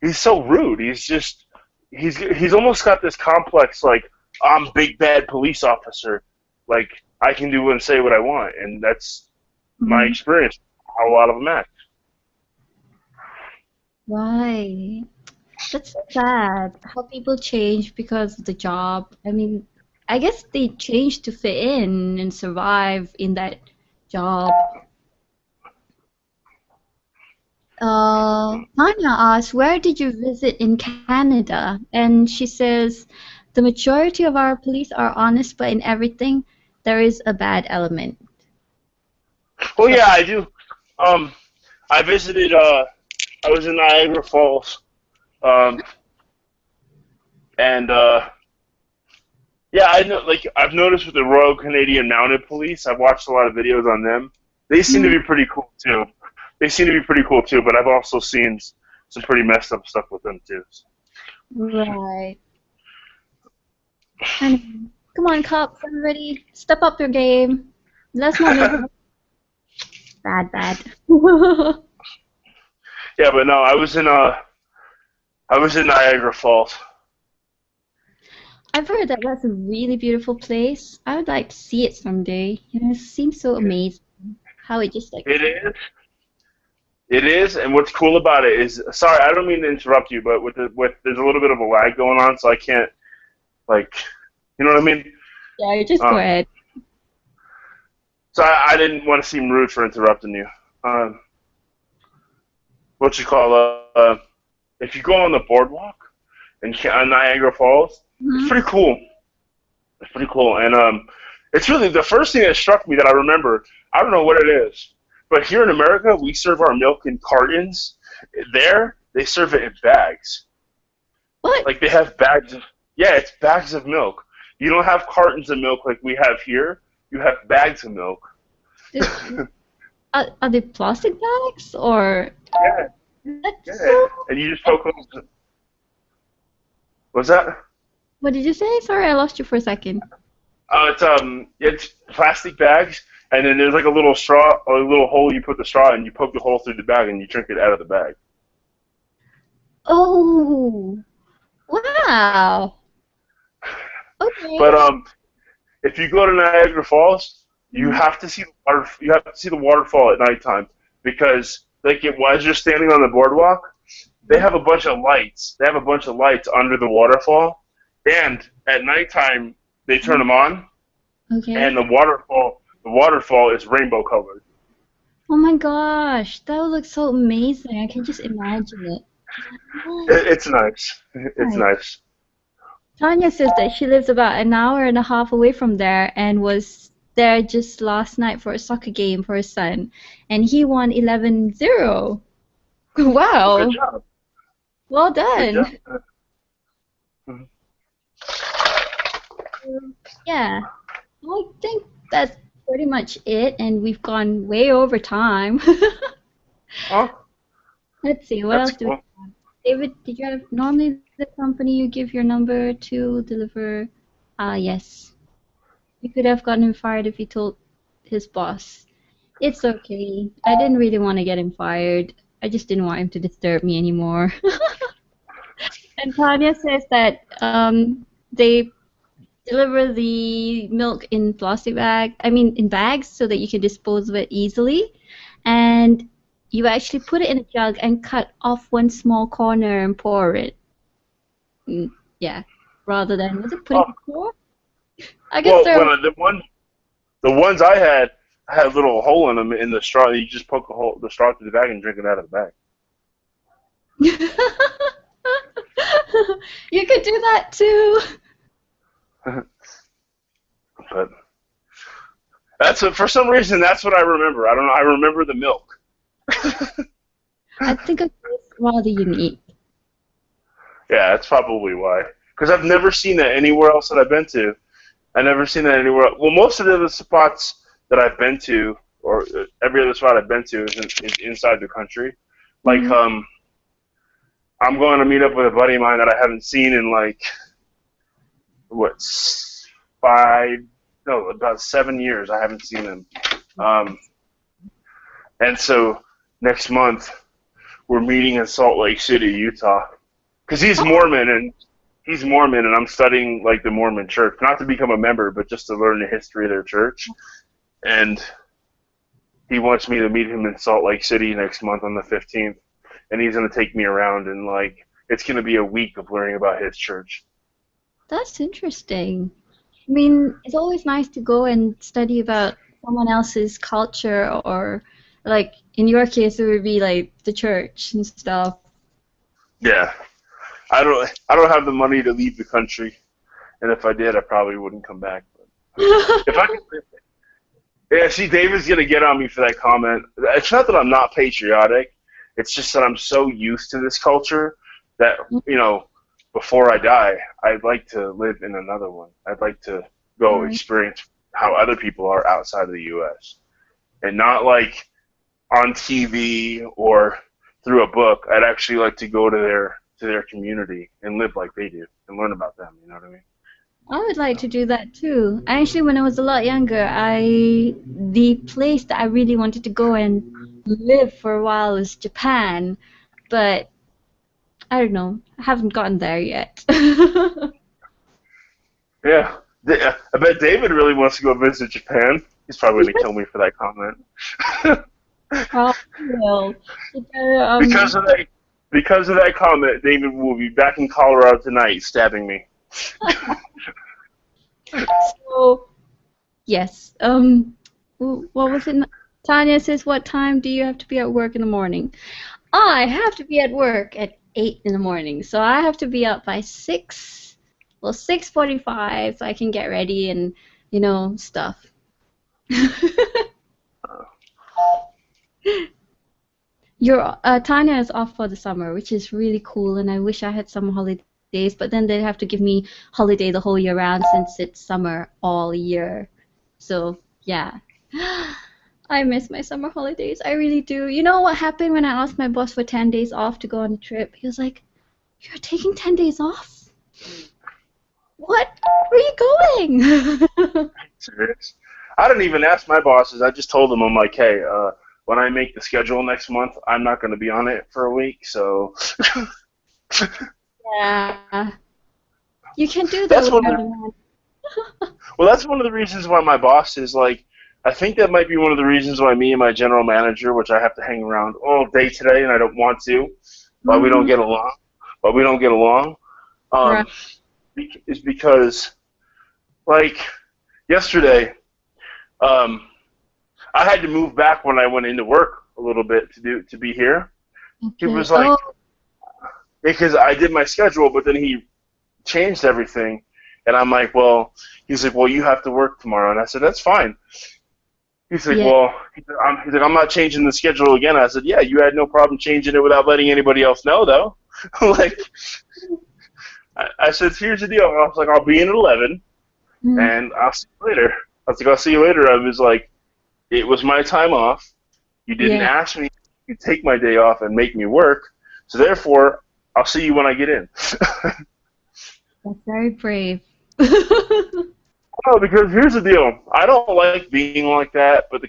he's so rude. He's almost got this complex, like, I'm big bad police officer, like I can do and say what I want, and that's my experience. How a lot of them act. Right. That's sad how people change because of the job. I mean, I guess they change to fit in and survive in that job. Tanya asks, where did you visit in Canada? And she says, the majority of our police are honest, but in everything there is a bad element. Well, yeah, I do. I visited, I was in Niagara Falls. Yeah, I've noticed with the Royal Canadian Mounted Police, I've watched a lot of videos on them. They seem to be pretty cool too. But I've also seen some pretty messed up stuff with them too. Right. Come on, cops, everybody, step up your game. Let's not make bad. Yeah, but no, I was in Niagara Falls. I've heard that that's a really beautiful place. I would like to see it someday. It seems so amazing how it just like. It is. It is, and what's cool about it is, sorry, I don't mean to interrupt you, but with there's a little bit of a lag going on, so I can't like, you know what I mean? Yeah, you just go Um, ahead. so I didn't want to seem rude for interrupting you. Um, what you call if you go on the boardwalk on Niagara Falls, it's Hmm. pretty cool. It's pretty cool, and it's really the first thing that struck me that I remember. I don't know what it is, but here in America, we serve our milk in cartons. There, they serve it in bags. What? Like they have bags of, yeah, it's bags of milk. You don't have cartons of milk like we have here. You have bags of milk. This, are they plastic bags or Yeah, that's yeah. so? And you just poke them. What's that? What did you say? Sorry, I lost you for a second. It's plastic bags, and then there's like a little straw, or a little hole you put the straw in. You poke the hole through the bag, and you drink it out of the bag. Oh, wow. Okay. But if you go to Niagara Falls, you Mhm. have to see the water. You have to see the waterfall at nighttime because, like, as you're standing on the boardwalk, they have a bunch of lights. They have a bunch of lights under the waterfall, and at nighttime they turn them on, and Okay. the waterfall is rainbow colored. Oh my gosh, that would look so amazing. I can just imagine it. It's nice. It's Right. nice. Tanya says that she lives about an hour and a half away from there and was there just last night for a soccer game for her son. And he won 11-0. Well, good Wow. job. Well Good done. job. Mhm. Yeah, I think that's pretty much it, and we've gone way over time. Oh, Let's see, what that's else do we cool. have? David, did you have normally the company you give your number to deliver? Ah, yes. You could have gotten him fired if he told his boss. It's okay. I didn't really want to get him fired. I just didn't want him to disturb me anymore. And Tanya says that they deliver the milk in plastic bag, I mean in bags so that you can dispose of it easily. And you actually put it in a jug and cut off one small corner and pour it. Yeah. Rather than, was it Oh, putting pour? I guess well, there. the ones I had a little hole in them in the straw. You just poke the straw through the bag and drink it out of the You could do that too. bag. But for some reason that's what I remember. I don't know. I remember the milk. I think it's rather unique. Yeah, that's probably why. Because I've never seen that anywhere else that I've been to. I've never seen that anywhere else. Well, most of the other spots that I've been to, or every other spot I've been to, is inside the country. Like, Mhm. I'm going to meet up with a buddy of mine that I haven't seen in like what 5, no, about 7 years. I haven't seen him. Um, and so next month we're meeting in Salt Lake City, Utah, because he's Mormon, and I'm studying like the Mormon Church, not to become a member, but just to learn the history of their church. And he wants me to meet him in Salt Lake City next month on the 15th, and he's going to take me around, and like it's going to be a week of learning about his church. That's interesting. I mean, it's always nice to go and study about someone else's culture or like in your case it would be like the church and stuff. Yeah, I don't have the money to leave the country, and if I did, I probably wouldn't come back. But if I could, yeah, see, David's gonna get on me for that comment. It's not that I'm not patriotic. It's just that I'm so used to this culture that before I die, I'd like to live in another one. I'd like to go Right. experience how other people are outside of the U.S. and not like on TV or through a book. I'd actually like to go to their community and live like they do and learn about them. You know what I mean? I would like to do that too. Actually, when I was a lot younger, the place that I really wanted to go and live for a while was Japan, but I don't know. I haven't gotten there yet. Yeah. I bet David really wants to go visit Japan. He's probably going to kill me for that comment. Probably will. You better, because of that, because of that comment, David will be back in Colorado tonight, stabbing me. so yes. What was it? Tanya says, "What time do you have to be at work in the morning?" I have to be at work at 8 in the morning, so I have to be up by 6, well, 6:45, so I can get ready and stuff. Your Tanya is off for the summer, which is really cool, and I wish I had summer holidays, but then they'd have to give me holiday the whole year round since it's summer all year. So yeah. I miss my summer holidays. I really do. You know what happened when I asked my boss for 10 days off to go on a trip? He was like, "You're taking 10 days off? What? Where are you going?" Serious? I didn't even ask my bosses. I just told them, I'm like, hey, when I make the schedule next month, I'm not going to be on it for a week, so. Yeah. You can do that That's with one of the, well, that's one of the reasons why my boss is like, I think that might be one of the reasons why me and my general manager, which I have to hang around all day today, and I don't want to, why we don't get along. Why we don't get along, Right. is because, like, yesterday, I had to move back when I went into work a little bit to be here. He Okay. was like, Oh, because I did my schedule, but then he changed everything, and I'm like, well, he's like, well, you have to work tomorrow, and I said, that's fine. He's like, yeah. well, he's like, I'm not changing the schedule again. I said, yeah, you had no problem changing it without letting anybody else know, though. Like, I said, here's the deal. I was like, I'll be in at 11, Mm, and I'll see you later. I was like, I'll see you later. I was like, it was my time off. You didn't yeah. ask me to take my day off and make me work, so therefore, I'll see you when I get in. That's very brave. Oh, because here's the deal. I don't like being like that, but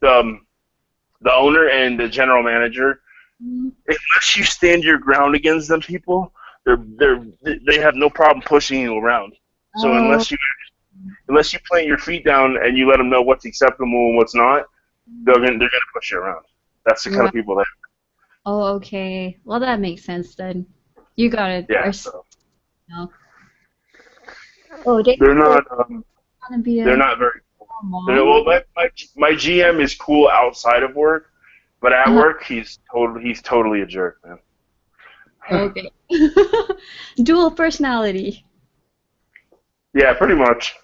the owner and the general manager, Mm, unless you stand your ground against them people, they have no problem pushing you around. So oh. unless you plant your feet down and you let them know what's acceptable and what's not, they're gonna push you around. That's the kind of Right. people that. Oh, okay. Well, that makes sense then. You got it. Yeah. Or So no. Oh, David they're says, not "Want to be they're a not very. mom?" Well, my GM is cool outside of work, but at Uh-huh. work he's totally a jerk, man. Okay. Dual personality. Yeah, pretty much.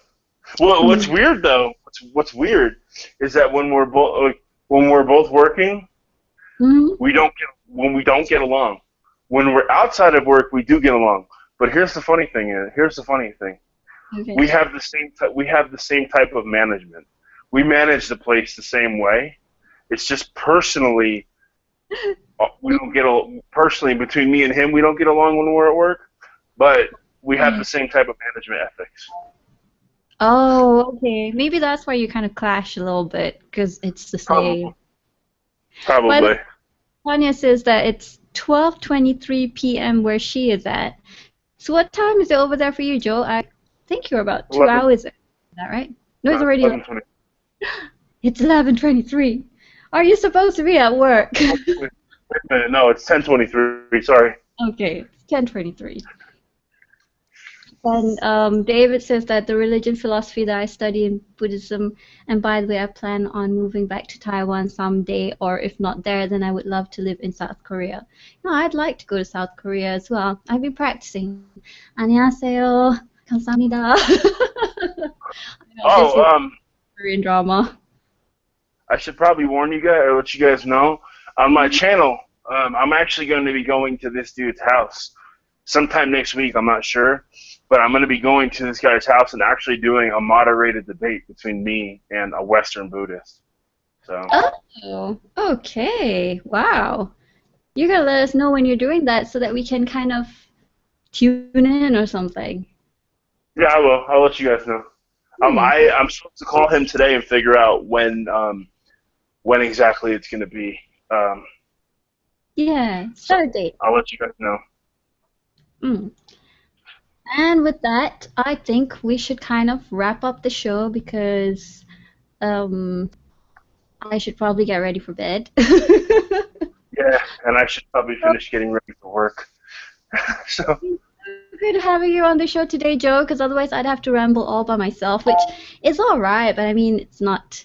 Well, what's Mhm. weird though, what's weird is that when we're both working, Mhm. we don't get along. When we're outside of work, we do get along. But here's the funny thing. Okay. We have the same type of management. We manage the place the same way. It's just personally we don't get personally between me and him we don't get along when we're at work, but we have Yeah. the same type of management ethics. Oh, okay. Maybe that's why you kind of clash a little bit because it's the Probably. same. By the way, Probably. Tanya says that it's 12:23 p.m. where she is at. So what time is it over there for you, Joe? I think you're about 11, 2 hours. Is that right? No, it's already 11:20. it's 11:23. Are you supposed to be at work? Wait a minute. No, it's 10:23. Sorry. Okay, it's 10:23. And David says that the religion philosophy that I study in Buddhism, and by the way, I plan on moving back to Taiwan someday, or if not there, then I would love to live in South Korea. No, I'd like to go to South Korea as well. I've been practicing. 안녕하세요. 감사합니다. Just Oh, Korean drama. I should probably warn you guys or let you guys know on my channel. I'm actually going to be going to this dude's house sometime next week. I'm not sure, but I'm going to be going to this guy's house and actually doing a moderated debate between me and a Western Buddhist. So. Oh, okay. Wow. You gotta let us know when you're doing that so that we can kind of tune in or something. Yeah, I will. I'll let you guys know. Hmm. I'm supposed to call him today and figure out when exactly it's going to be. Um, Yeah, so start date. I'll let you guys know. Mm. And with that, I think we should kind of wrap up the show because um, I should probably get ready for bed. Yeah, and I should probably finish getting ready for work. So, Good having you on the show today, Joe, because otherwise I'd have to ramble all by myself, which is all right, but I mean, it's not,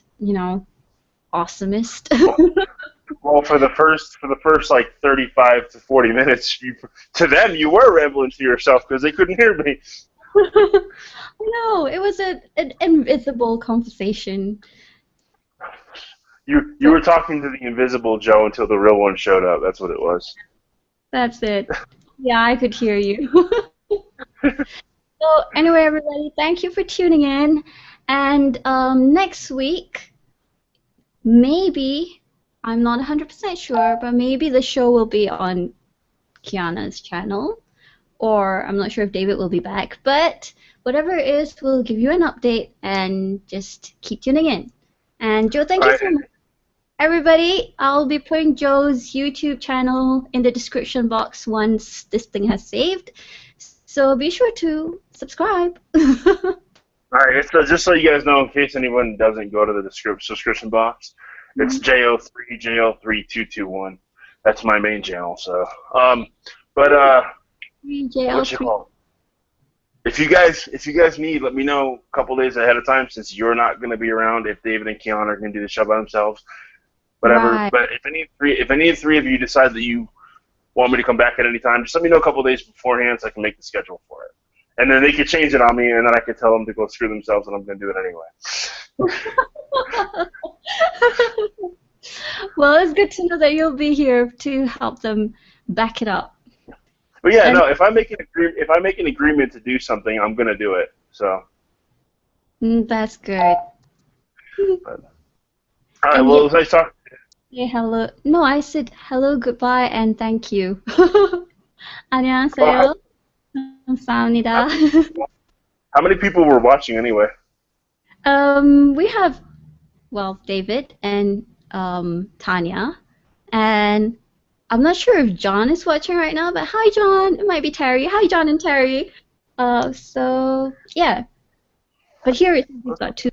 awesomest. well, for the first like 35 to 40 minutes, to them you were rambling to yourself because they couldn't hear me. No, it was an invisible conversation. You were talking to the invisible Joe until the real one showed up. That's what it was. That's it. Yeah, I could hear you. So anyway, everybody, thank you for tuning in. And next week, maybe, I'm not 100% sure, but maybe the show will be on Kiana's channel, or I'm not sure if David will be back. But whatever it is, we'll give you an update and just keep tuning in. And Joe, thank All you right. so much. Everybody, I'll be putting Joe's YouTube channel in the description box once this thing has saved. So be sure to subscribe. All right. So just so you guys know, in case anyone doesn't go to the subscription box, it's JO3JO3221. That's my main channel. So, but what you 3JL3. call? If you guys need, let me know a couple days ahead of time since you're not going to be around. If David and Keon are going to do the show by themselves, whatever. Right. But if any three of you decide that you want me to come back at any time, just let me know a couple days beforehand so I can make the schedule for it. And then they could change it on me, and then I could tell them to go screw themselves, and I'm going to do it anyway. Well, it's good to know that you'll be here to help them back it up. But yeah, And no, if I make an agreement to do something, I'm going to do it. So. that's good. But, all right. And Well, yeah, it was nice talking. say hello. No, I said hello, goodbye, and thank you. Oh, 안녕하세요. 감사합니다. how many people were watching anyway? We have, well, David and Tanya, and I'm not sure if John is watching right now, but hi, John. It might be Terry. Hi, John and Terry. So yeah, but here it says he's got two,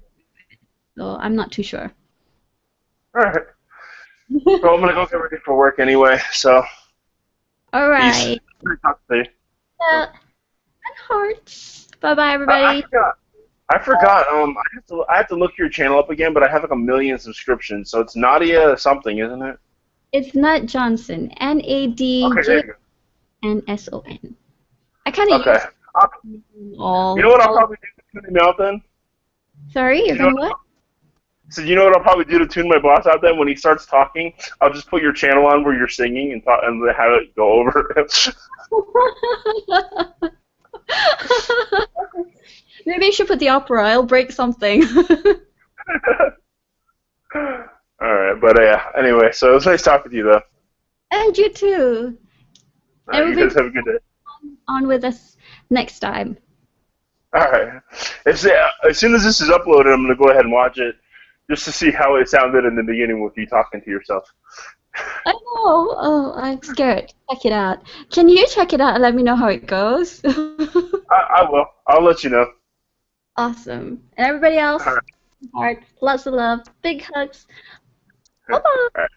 so I'm not too sure. All right. Well, I'm gonna go get ready for work anyway. So All peace. right. Good talk to you. Yeah, and hearts. Bye bye, I everybody. forgot. I forgot. I have to look your channel up again, but I have like a million subscriptions, so it's Nadia something, isn't it? It's Nut Johnson. Okay, there you NADJNSON. I kind go. of Okay. use all. You know what I'll probably do to tune him out then? Sorry, you're You know gonna what? So you know what I'll probably do to tune my boss out then? When he starts talking, I'll just put your channel on where you're singing and talk, and have it go over. Maybe you should put the opera. I'll break something. All right, but yeah. Anyway, so it was nice talking to you though. And you too. All And right, you we'll guys be have a good day. on with us next time. All right. As soon as this is uploaded, I'm gonna go ahead and watch it just to see how it sounded in the beginning with you talking to yourself. I know. Oh, I'm scared. Check it out. Can you check it out and let me know how it goes? I will. I'll let you know. Awesome. And everybody else, All right. heart, lots of love, big hugs. All Bye bye. right.